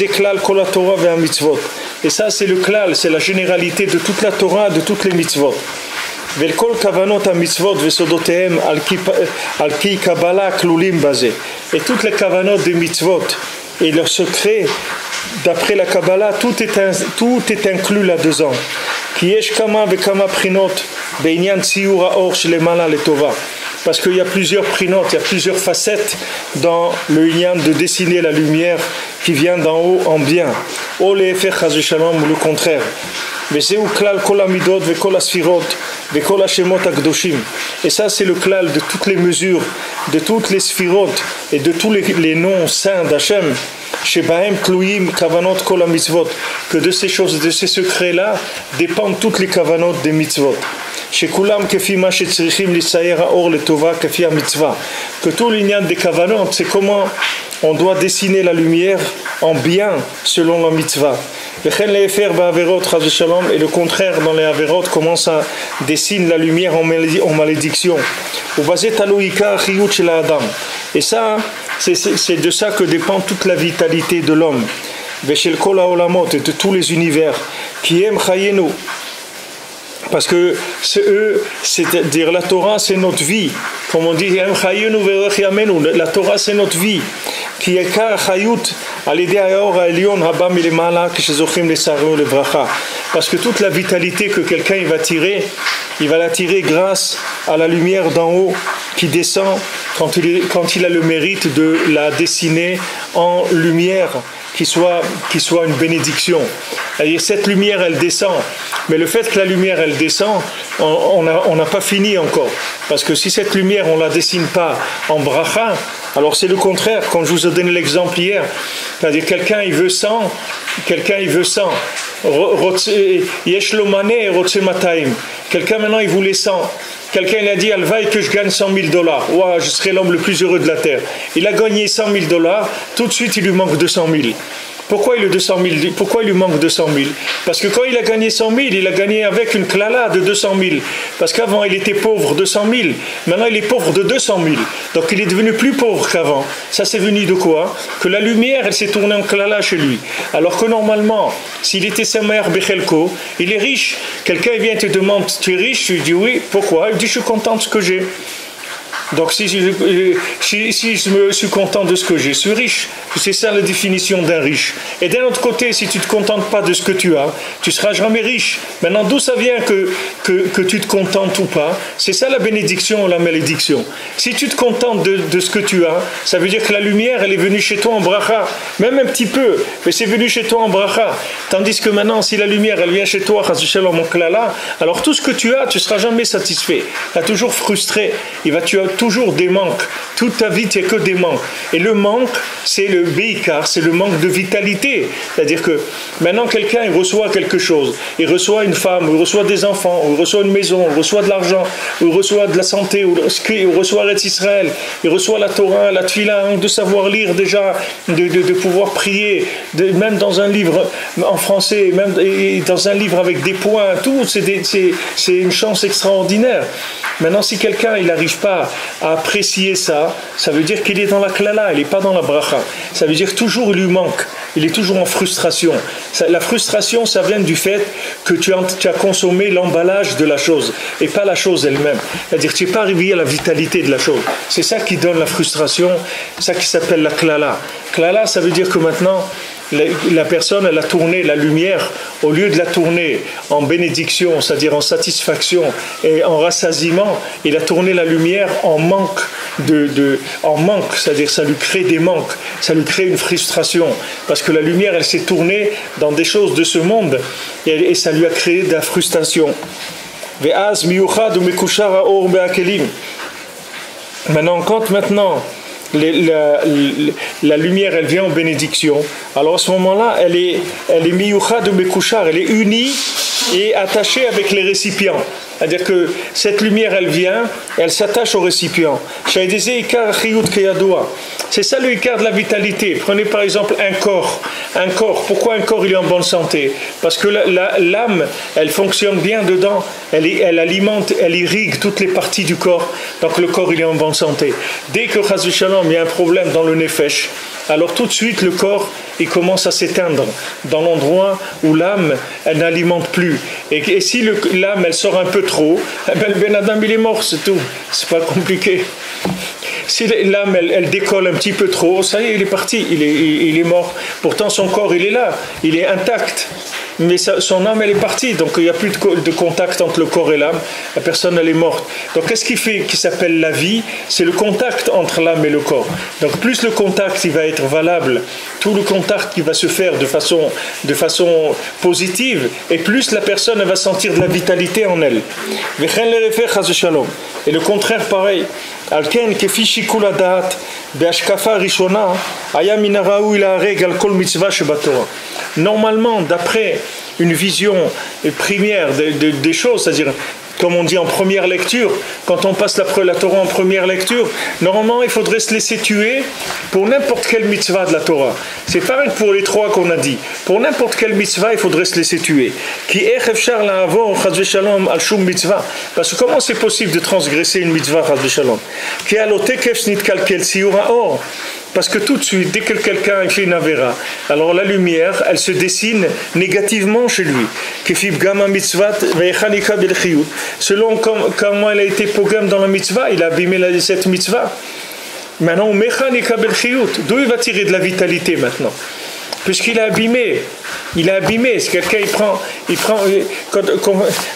ça c'est le klal, c'est la généralité de toute la Torah, de toutes les mitzvot. Et toutes les kavanot des mitzvot et leurs secrets, d'après la Kabbalah, tout est inclus là-dedans. Parce qu'il y a plusieurs prinotes, il y a plusieurs facettes dans le lien de dessiner la lumière qui vient d'en haut en bien. Ou le contraire. Et ça c'est le klal de toutes les mesures, de toutes les sphirot et de tous les noms saints d'Hachem. Que de ces choses, de ces secrets-là, dépendent toutes les kavanot des mitzvot. Que tout l'ignan des kavanot, c'est comment on doit dessiner la lumière en bien selon la mitzvah. Et le contraire dans les averot, comment ça dessine la lumière en malédiction. Et ça, c'est de ça que dépend toute la vitalité de l'homme. Et de tous les univers. Qui aiment chayenu. Parce que c'est eux, c'est-à-dire la Torah c'est notre vie. Comme on dit, la Torah c'est notre vie. Qui est parce que toute la vitalité que quelqu'un il va la tirer grâce à la lumière d'en haut qui descend quand il a le mérite de la dessiner en lumière qui soit une bénédiction. C'est-à-dire cette lumière elle descend, mais le fait que la lumière elle descend, on n'a pas fini encore. Parce que si cette lumière on la dessine pas en bracha, alors c'est le contraire. Comme je vous ai donné l'exemple hier, c'est-à-dire quelqu'un il veut 100, yesh lo mané rotse mataim. Quelqu'un maintenant il voulait 100. Quelqu'un il a dit alvaï que je gagne $100,000. Ouah, je serai l'homme le plus heureux de la terre. Il a gagné $100,000, tout de suite il lui manque 200,000. Pourquoi il a 200 000? Pourquoi il lui manque 200 000? Parce que quand il a gagné 100 000, il a gagné avec une klala de 200 000. Parce qu'avant, il était pauvre de 100 000. Maintenant, il est pauvre de 200 000. Donc, il est devenu plus pauvre qu'avant. Ça, c'est venu de quoi? Que la lumière, elle s'est tournée en klala chez lui. Alors que normalement, s'il était Samer Bechelko, il est riche. Quelqu'un vient et te demande, tu es riche? Tu lui dis oui. Pourquoi? Il dit, je suis content de ce que j'ai. Donc si je me suis content de ce que j'ai, je suis riche. C'est ça la définition d'un riche. Et d'un autre côté, si tu ne te contentes pas de ce que tu as, tu ne seras jamais riche. Maintenant, d'où ça vient que tu te contentes ou pas? C'est ça la bénédiction ou la malédiction. Si tu te contentes de ce que tu as, ça veut dire que la lumière, elle est venue chez toi en bracha. Même un petit peu, mais c'est venu chez toi en bracha. Tandis que maintenant, si la lumière, elle vient chez toi, alors tout ce que tu as, tu ne seras jamais satisfait. Tu es toujours frustré. Tu as toujours des manques. Toute ta vie, tu n'as que des manques. Et le manque, c'est le béikar, c'est le manque de vitalité. C'est-à-dire que maintenant, quelqu'un, il reçoit quelque chose. Il reçoit une femme, il reçoit des enfants, il reçoit une maison, il reçoit de l'argent, il reçoit de la santé, il reçoit l'Eretz Israël, il reçoit la Torah, la Tfila, de savoir lire déjà, de pouvoir prier, même dans un livre en français, même dans un livre avec des points, tout, c'est une chance extraordinaire. Maintenant, si quelqu'un, il n'arrive pas à apprécier ça, ça veut dire qu'il est dans la klala, il n'est pas dans la bracha. Ça veut dire toujours il lui manque, il est toujours en frustration. La frustration, ça vient du fait que tu as consommé l'emballage de la chose et pas la chose elle-même. C'est-à-dire que tu n'es pas arrivé à la vitalité de la chose. C'est ça qui donne la frustration, c'est ça qui s'appelle la klala. Klala, ça veut dire que maintenant, la personne, elle a tourné la lumière, au lieu de la tourner en bénédiction, c'est-à-dire en satisfaction et en rassasiement, il a tourné la lumière en manque, en manque, c'est-à-dire ça lui crée des manques, ça lui crée une frustration, parce que la lumière, elle s'est tournée dans des choses de ce monde et ça lui a créé de la frustration. Maintenant, la lumière, elle vient en bénédiction. Alors à ce moment-là, elle est miyucha de mekouchar, elle est unie et attachée avec les récipients. C'est-à-dire que cette lumière, elle vient, elle s'attache au récipient. C'est ça le ikar de la vitalité. Prenez par exemple un corps. Pourquoi un corps il est en bonne santé? Parce que l'âme, elle fonctionne bien dedans. Elle alimente, elle irrigue toutes les parties du corps. Donc le corps il est en bonne santé. Dès que chas v'shalom, il y a un problème dans le nefesh, alors tout de suite le corps il commence à s'éteindre dans l'endroit où l'âme elle n'alimente plus. Et si l'âme elle sort un peu trop, le Ben Adam il est mort, c'est tout. C'est pas compliqué. Si l'âme elle décolle un petit peu trop, ça y est, il est parti, il est mort. Pourtant son corps il est là, il est intact. Mais son âme elle est partie, donc il n'y a plus de contact entre le corps et l'âme, la personne elle est morte. Donc qu'est-ce qui s'appelle la vie? C'est le contact entre l'âme et le corps. Donc plus le contact il va être valable, tout le contact qui va se faire de façon positive, et plus la personne elle va sentir de la vitalité en elle. Et le contraire pareil. Alken kefi shikul hadat be'ashkafa rishona aya min haraui la'areg al kol mitzvah shebatorah. Normalement, d'après une vision première des choses, c'est-à-dire, comme on dit en première lecture, quand on passe la Torah en première lecture, normalement, il faudrait se laisser tuer pour n'importe quelle mitzvah de la Torah. C'est pareil pour les trois qu'on a dit. Pour n'importe quelle mitzvah, il faudrait se laisser tuer. Parce que comment c'est possible de transgresser une mitzvah, parce que tout de suite, dès que quelqu'un fait une avéra, alors la lumière, elle se dessine négativement chez lui. Selon comment elle a été pogam dans la mitzvah, il a abîmé cette mitzvah. Maintenant, d'où il va tirer de la vitalité maintenant? Puisqu'il a abîmé. Il a abîmé. Si quelqu'un il prend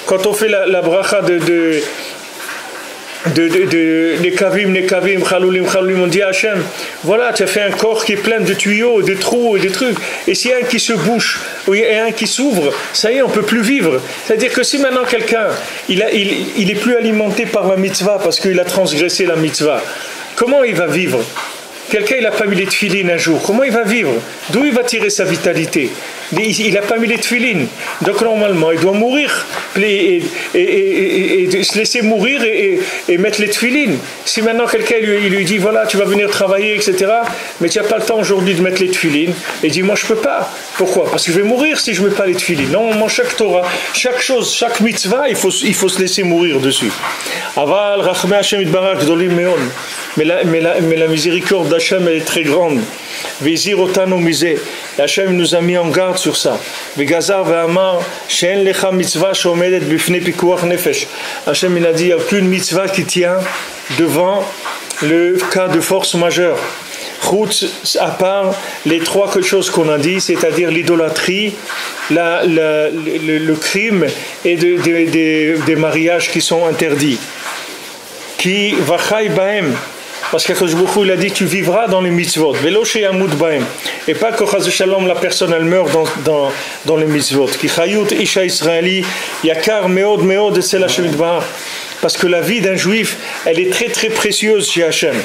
quand on fait la bracha de Nekavim, Chalulim, on dit à Hachem, voilà, tu as fait un corps qui est plein de tuyaux, de trous et de trucs. Et s'il y a un qui se bouche, ou il y a un qui s'ouvre, ça y est, on ne peut plus vivre. C'est-à-dire que si maintenant quelqu'un, il est plus alimenté par la mitzvah parce qu'il a transgressé la mitzvah, comment il va vivre? Quelqu'un, il n'a pas mis les tefilines un jour, comment il va vivre? D'où il va tirer sa vitalité? il n'a pas mis les tefilines. Donc normalement, il doit mourir et se laisser mourir et mettre les tefilines. Si maintenant quelqu'un lui dit, voilà, tu vas venir travailler, etc., mais tu n'as pas le temps aujourd'hui de mettre les tefilines, et dit, moi je ne peux pas. Pourquoi? Parce que je vais mourir si je ne mets pas les tefilines. Normalement, chaque Torah, chaque chose, chaque mitzvah, il faut se laisser mourir dessus. Aval, Rachmei Hashem Yitbarach Gdolim Meod. Mais la miséricorde d'Hachem, elle est très grande. Vezir otanu misé. Hachem nous a mis en garde sur ça. Vegazar ve'amar she'en lecha mitzvah she'omedet bifnei pikuach nefesh. Hachem il a dit, il n'y a aucune mitzvah qui tient devant le cas de force majeure. Chutz, à part les trois choses qu'on a dit, c'est-à-dire l'idolâtrie, le crime et des mariages qui sont interdits. Qui vachai bahem. Parce qu'Akadosh Baruch Hu, il a dit, tu vivras dans les mitzvot. Velo sheyamut bahem. Et pas que chas v'shalom, la personne elle meurt dans les mitzvot. Ki chayut isha israeli yakar meod meod etzel Hashem yitbarach. Parce que la vie d'un juif, elle est très très précieuse chez Hashem.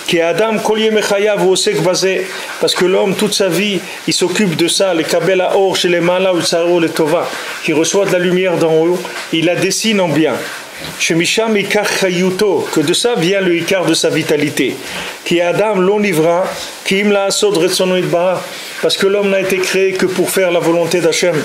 Qui Adam kol yemei chayav osek bazeh. Parce que l'homme toute sa vie, il s'occupe de ça. Le kabel haor chez les mala ou tsaro le tova, qui reçoit de la lumière d'en haut, il la dessine en bien. Que de ça vient le ikar de sa vitalité. Qui Adam l'onivra, qui imla asod retsono itbarach. Parce que l'homme n'a été créé que pour faire la volonté d'Hachem.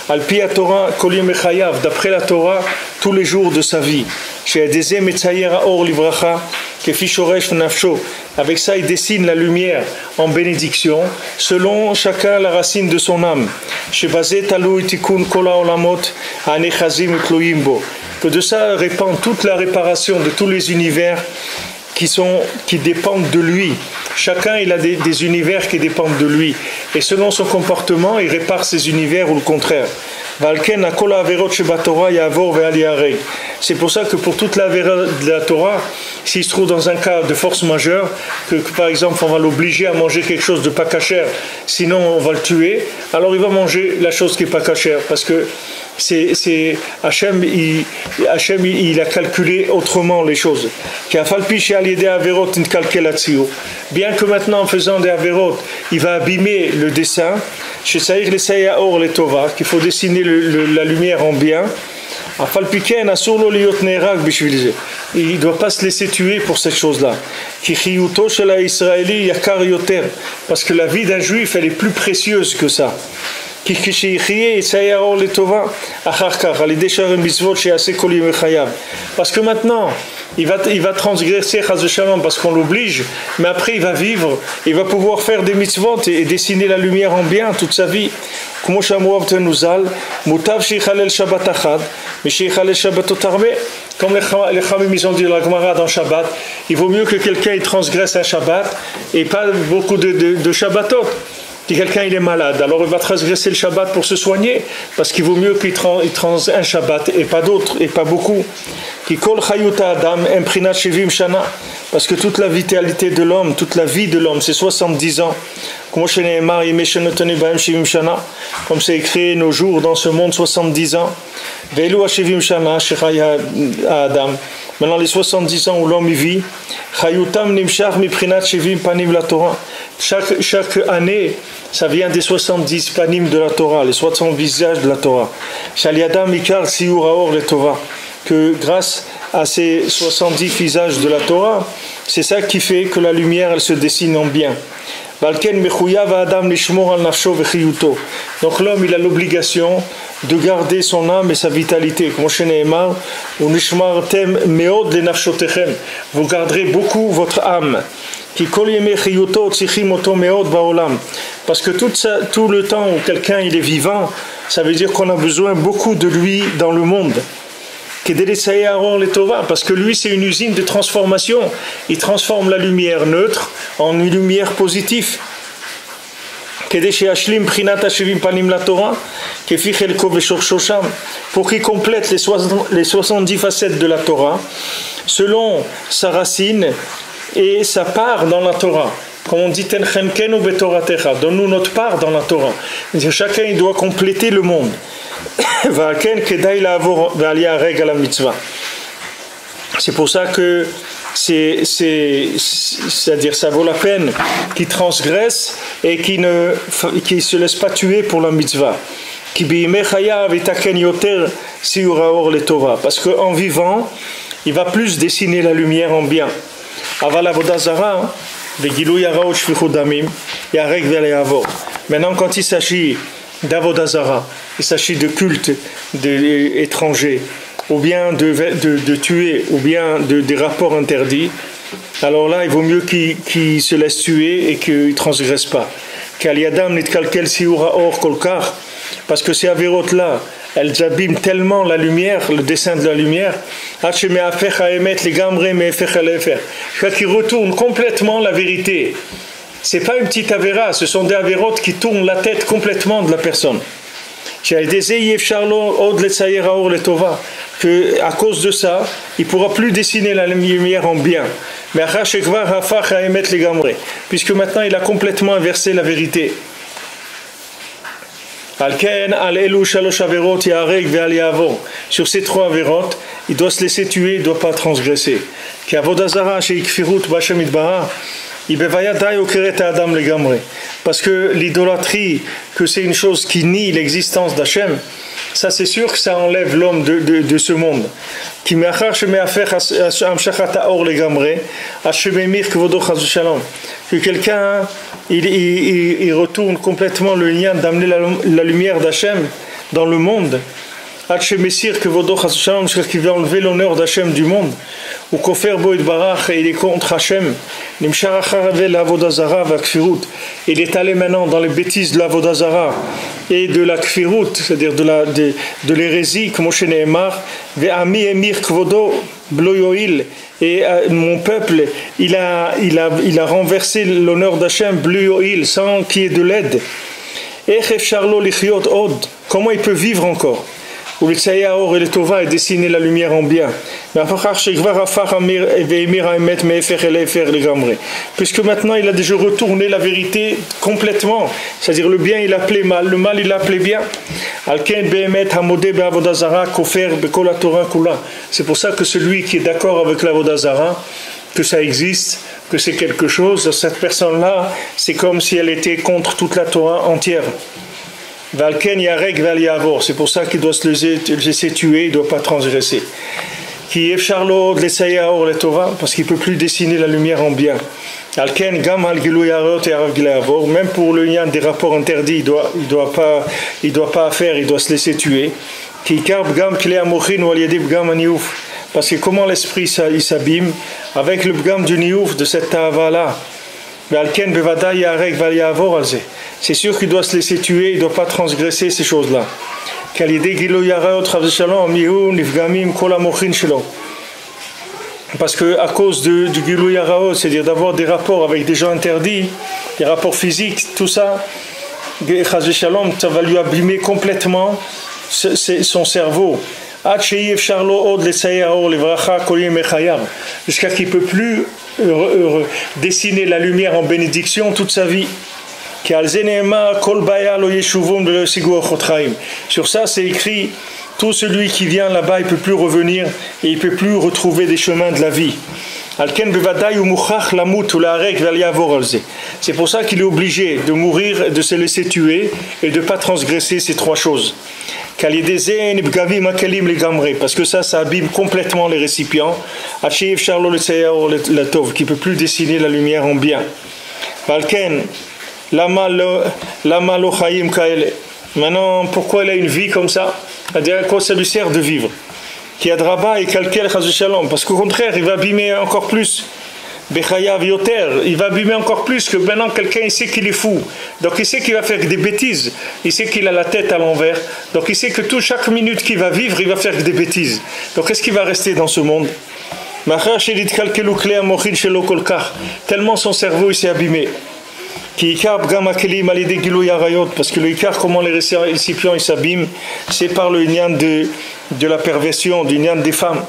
Al-pi Torah kol yemei chayav, d'après la Torah, tous les jours de sa vie. Chez Adezeh metzayer haor livracha, kefi shoresh v'nafsho. Avec ça, il dessine la lumière en bénédiction, selon chacun la racine de son âme. Chez Bazeh talui tikun kol haolamot ha'nechazim utloyim bo. Que de ça répand toute la réparation de tous les univers qui dépendent de lui. Chacun il a des univers qui dépendent de lui. Et selon son comportement, il répare ses univers ou le contraire. C'est pour ça que pour toute la vérité de la Torah, s'il se trouve dans un cas de force majeure, que par exemple on va l'obliger à manger quelque chose de pas cachère, sinon on va le tuer, alors il va manger la chose qui est pas cachère, parce que Hachem il a calculé autrement les choses. Bien que maintenant en faisant des averot, il va abîmer le dessin, qu'il faut dessiner la lumière en bien. Il ne doit pas se laisser tuer pour cette chose-là. Parce que la vie d'un juif, elle est plus précieuse que ça. Parce que maintenant il va transgresser parce qu'on l'oblige, mais après il va vivre, il va pouvoir faire des mitzvot et dessiner la lumière en bien toute sa vie. Comme les Chamim ils ont dit la Gemara dans Shabbat, il vaut mieux que quelqu'un il transgresse un Shabbat et pas beaucoup de Shabbatot. Si quelqu'un il est malade, alors il va transgresser le Shabbat pour se soigner, parce qu'il vaut mieux qu'il trans un Shabbat et pas d'autres, et pas beaucoup. Parce que toute la vitalité de l'homme, toute la vie de l'homme, c'est 70 ans. Comme c'est écrit, nos jours dans ce monde, 70 ans. Maintenant, les 70 ans où l'homme y vit, chaque année, ça vient des 70 panim de la Torah, les 60 visages de la Torah. Que grâce à ces 70 visages de la Torah, c'est ça qui fait que la lumière elle se dessine en bien. Donc l'homme il a l'obligation de garder son âme et sa vitalité. Vous garderez beaucoup votre âme. Parce que tout le temps où quelqu'un il est vivant, ça veut dire qu'on a besoin beaucoup de lui dans le monde. Parce que lui c'est une usine de transformation. Il transforme la lumière neutre en une lumière positive. Pour qu'il complète les 70 facettes de la Torah selon sa racine et sa part dans la Torah. Comme on dit, donne-nous notre part dans la Torah. Chacun il doit compléter le monde. C'est pour ça que c'est-à-dire ça vaut la peine qu'il transgresse et qu'il ne se laisse pas tuer pour la mitzvah. Parce qu'en vivant, il va plus dessiner la lumière en bien. Maintenant, quand il s'agit d'avodazara, il s'agit de culte étranger, ou bien de tuer, ou bien des rapports interdits, alors là, il vaut mieux qu'il se laisse tuer et qu'il ne transgresse pas. Parce que ces avérotes-là, elles abîment tellement la lumière, le dessin de la lumière, qu'ils retournent complètement la vérité. Ce n'est pas une petite avéra, ce sont des avérotes qui tournent la tête complètement de la personne. Que à cause de ça, il ne pourra plus dessiner la lumière en bien. Puisque maintenant il a complètement inversé la vérité. Sur ces trois avérotes, il doit se laisser tuer, il ne doit pas transgresser. Parce que l'idolâtrie, que c'est une chose qui nie l'existence d'Hachem, ça c'est sûr que ça enlève l'homme de ce monde. Que quelqu'un il retourne complètement le lien d'amener la lumière d'Hachem dans le monde, jusqu'à qu'il veut enlever l'honneur d'Hachem du monde, ou Kofer Bo Itbarach, et il est contre Hachem. Il est allé maintenant dans les bêtises de l'Avodazara et de la Kfirut, c'est-à-dire de l'hérésie, comme Moshe Nehemar, Ve'ami Emir Kvodo Bloyoil, et mon peuple, il a renversé l'honneur d'Hachem, Bloyoil, sans qu'il y ait de l'aide. Comment il peut vivre encore? Où le Tsayaor et le Tova et dessiner la lumière en bien. Puisque maintenant il a déjà retourné la vérité complètement. C'est-à-dire le bien il appelait mal, le mal il appelait bien. C'est pour ça que celui qui est d'accord avec l'Avodazara, que ça existe, que c'est quelque chose, cette personne-là, c'est comme si elle était contre toute la Torah entière. C'est pour ça qu'il doit se laisser tuer, il ne doit pas transgresser. Parce qu'il ne peut plus dessiner la lumière en bien. Même pour le lien des rapports interdits, il doit pas faire, il doit se laisser tuer. Parce que comment l'esprit il s'abîme avec le bgam du niouf, de cette ta'ava-là. C'est sûr qu'il doit se laisser tuer, il ne doit pas transgresser ces choses-là. Parce que à cause du Gilou Yaraot, c'est-à-dire d'avoir des rapports avec des gens interdits, des rapports physiques, tout ça, ça va lui abîmer complètement son cerveau. Jusqu'à qu'il ne peut plus dessiner la lumière en bénédiction toute sa vie. Sur ça c'est écrit, tout celui qui vient là-bas il ne peut plus revenir et il ne peut plus retrouver des chemins de la vie. C'est pour ça qu'il est obligé de mourir, de se laisser tuer et de ne pas transgresser ces trois choses. Parce que ça abîme complètement les récipients, qui ne peut plus dessiner la lumière en bien. Maintenant, pourquoi il a une vie comme ça? C'est-à-dire à quoi ça lui sert de vivre? Qui a draba et calquel shalom, parce qu'au contraire, il va abîmer encore plus. Bechayav yoter, il va abîmer encore plus que maintenant quelqu'un il sait qu'il est fou. Donc il sait qu'il va faire des bêtises. Il sait qu'il a la tête à l'envers. Donc il sait que chaque minute qu'il va vivre, il va faire des bêtises. Donc est-ce qu'il va rester dans ce monde? Tellement son cerveau il s'est abîmé. Parce que le ikar, comment les récipients ils s'abîment, c'est par le lien de la perversion, du lien des femmes.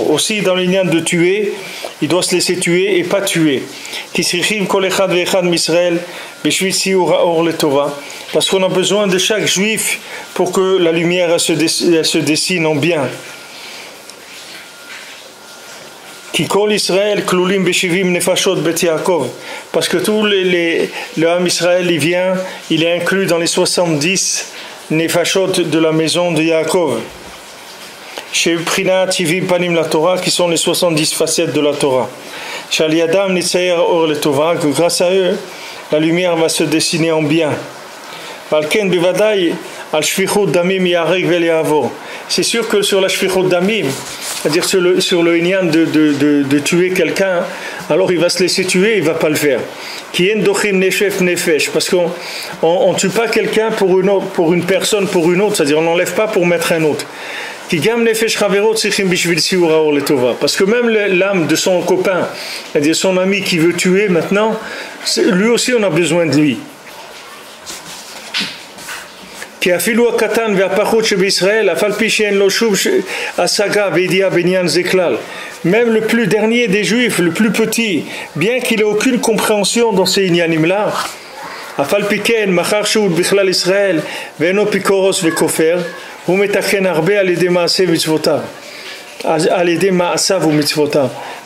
Aussi dans le lien de tuer, il doit se laisser tuer et pas tuer. Parce qu'on a besoin de chaque juif pour que la lumière elle se dessine en bien. Kol Israël Klulim Beshivim Nefashot Bet Yaakov, parce que tout le Ham Israël il est inclus dans les 70 Nefashot de la maison de Yaakov. Chez Prina Tivim Panim la Torah, qui sont les 70 facettes de la Torah. Shali Adam Nitzayer Or le Tova, que grâce à eux, la lumière va se dessiner en bien. Valken Bivadai Al Shvichut Damim Yarek Vel Yavor. C'est sûr que sur la Shvichut Damim, c'est-à-dire sur le inyan de tuer quelqu'un, alors il va se laisser tuer, il ne va pas le faire. Qui en dochin neshef nefesh, parce qu'on ne tue pas quelqu'un pour une personne, pour une autre, c'est-à-dire on n'enlève pas pour mettre un autre. Parce que même l'âme de son copain, c'est-à-dire son ami qui veut tuer maintenant, lui aussi on a besoin de lui. Même le plus dernier des juifs, le plus petit, bien qu'il n'ait aucune compréhension dans ces inyanim-là,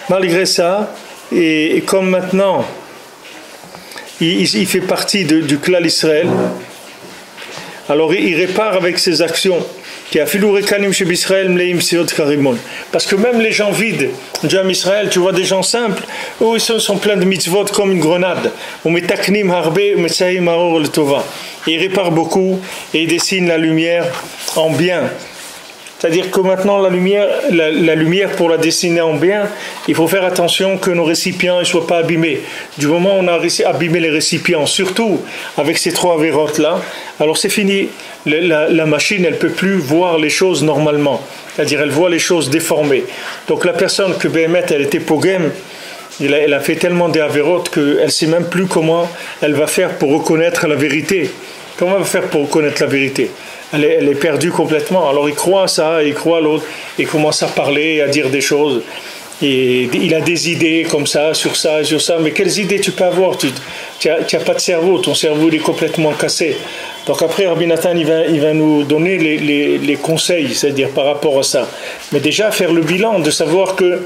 malgré ça, et comme maintenant il fait partie du klal Israël, alors il répare avec ses actions. Parce que même les gens vides du Ham Israël, tu vois des gens simples, eux ils sont pleins de mitzvot comme une grenade. Et il répare beaucoup et il dessine la lumière en bien. C'est-à-dire que maintenant la lumière pour la dessiner en bien, il faut faire attention que nos récipients ne soient pas abîmés. Du moment où on a abîmé les récipients, surtout avec ces 3 avérotes là, alors c'est fini. La machine, elle ne peut plus voir les choses normalement. C'est-à-dire elle voit les choses déformées. Donc la personne que Béhémet, elle était pogem, elle a fait tellement d'avérotes qu'elle ne sait même plus comment elle va faire pour reconnaître la vérité. Comment elle va faire pour reconnaître la vérité? Elle est perdue complètement. Alors il croit ça, il croit l'autre, il commence à parler, à dire des choses. Et il a des idées comme ça, sur ça, mais quelles idées tu peux avoir? Tu n'as pas de cerveau, ton cerveau il est complètement cassé. Donc après Rabbi Nathan il va nous donner les conseils, c'est-à-dire par rapport à ça. Mais déjà faire le bilan, de savoir que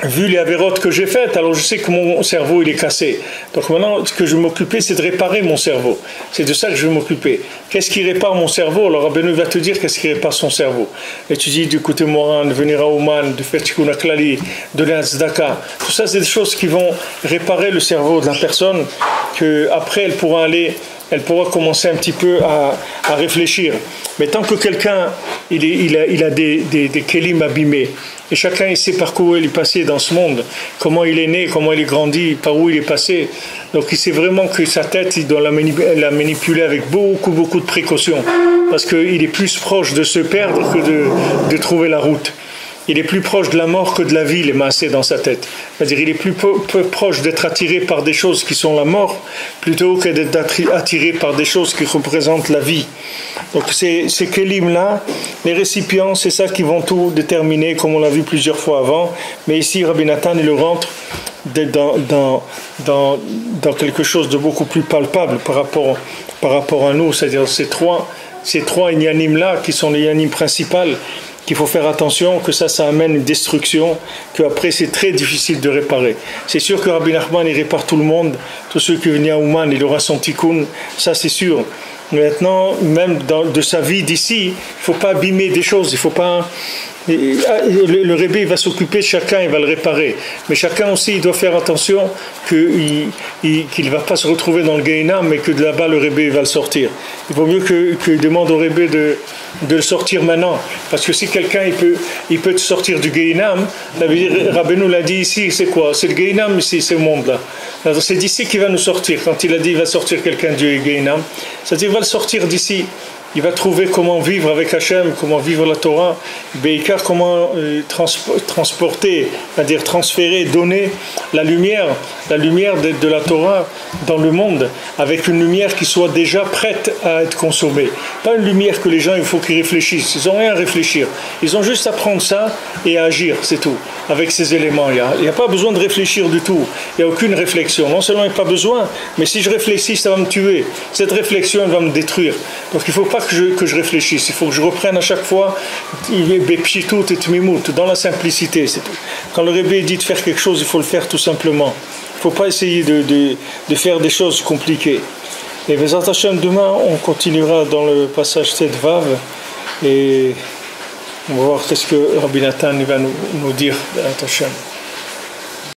vu les avérotes que j'ai faites, alors je sais que mon cerveau il est cassé. Donc maintenant, ce que je vais m'occuper, c'est de réparer mon cerveau. C'est de ça que je vais m'occuper. Qu'est-ce qui répare mon cerveau? Alors Rabbeinu va te dire qu'est-ce qui répare son cerveau. Et tu dis d'écouter Moran, de venir à Ouman, de faire Tikkun HaKlali, de donner un tzedaka. Tout ça, c'est des choses qui vont réparer le cerveau de la personne, qu'après elle pourra commencer un petit peu à réfléchir. Mais tant que quelqu'un il a des kélim abîmés, et chacun il sait par quoi il est passé dans ce monde, comment il est né, comment il est grandi, par où il est passé, donc il sait vraiment que sa tête il doit la manipuler avec beaucoup de précautions, parce qu'il est plus proche de se perdre que de trouver la route. Il est plus proche de la mort que de la vie, les massés dans sa tête. C'est-à-dire il est plus proche d'être attiré par des choses qui sont la mort, plutôt que d'être attiré par des choses qui représentent la vie. Donc ces kélim-là, les récipients, c'est ça qui vont tout déterminer, comme on l'a vu plusieurs fois avant. Mais ici, Rabbi Nathan, il rentre dans quelque chose de beaucoup plus palpable par rapport à nous. C'est-à-dire ces trois inyanim-là, qui sont les inyanim principales, qu'il faut faire attention, que ça amène une destruction, qu'après c'est très difficile de réparer. C'est sûr que Rabbi Nachman il répare tout le monde, tous ceux qui viennent à Ouman, il aura son tikkun, ça c'est sûr. Maintenant, même de sa vie d'ici, il ne faut pas abîmer des choses, il faut pas... Le Rebbe va s'occuper de chacun, il va le réparer. Mais chacun aussi, il doit faire attention qu'il ne va pas se retrouver dans le Gehinam, mais que de là-bas, le Rebbe va le sortir. Il vaut mieux qu'il demande au Rebbe de le sortir maintenant. Parce que si quelqu'un il peut te sortir du Gehinam, ça veut dire, Rabbeinu l'a dit ici, c'est quoi? C'est le Gehinam ici, c'est le monde-là. Alors c'est d'ici qu'il va nous sortir. Quand il a dit il va sortir quelqu'un du Gehinam, c'est-à-dire il va le sortir d'ici. Il va trouver comment vivre avec Hachem, comment vivre la Torah, Beikar, comment transporter, c'est-à-dire transférer, donner la lumière de la Torah dans le monde, avec une lumière qui soit déjà prête à être consommée. Pas une lumière que les gens, il faut qu'ils réfléchissent. Ils n'ont rien à réfléchir. Ils ont juste à prendre ça et à agir, c'est tout. avec ces éléments. Il n'y a pas besoin de réfléchir du tout. Il n'y a aucune réflexion. Non seulement il n'y a pas besoin, mais si je réfléchis, ça va me tuer. Cette réflexion, elle va me détruire. Donc il ne faut pas que je réfléchisse. Il faut que je reprenne à chaque fois dans la simplicité. Quand le Rebbe dit de faire quelque chose, il faut le faire tout simplement. Il ne faut pas essayer de faire des choses compliquées. Et Bezat Hashem, demain, on continuera dans le passage 7 Vav et on va voir qu'est-ce que Rabbi Nathan va nous dire. Bezat Hashem.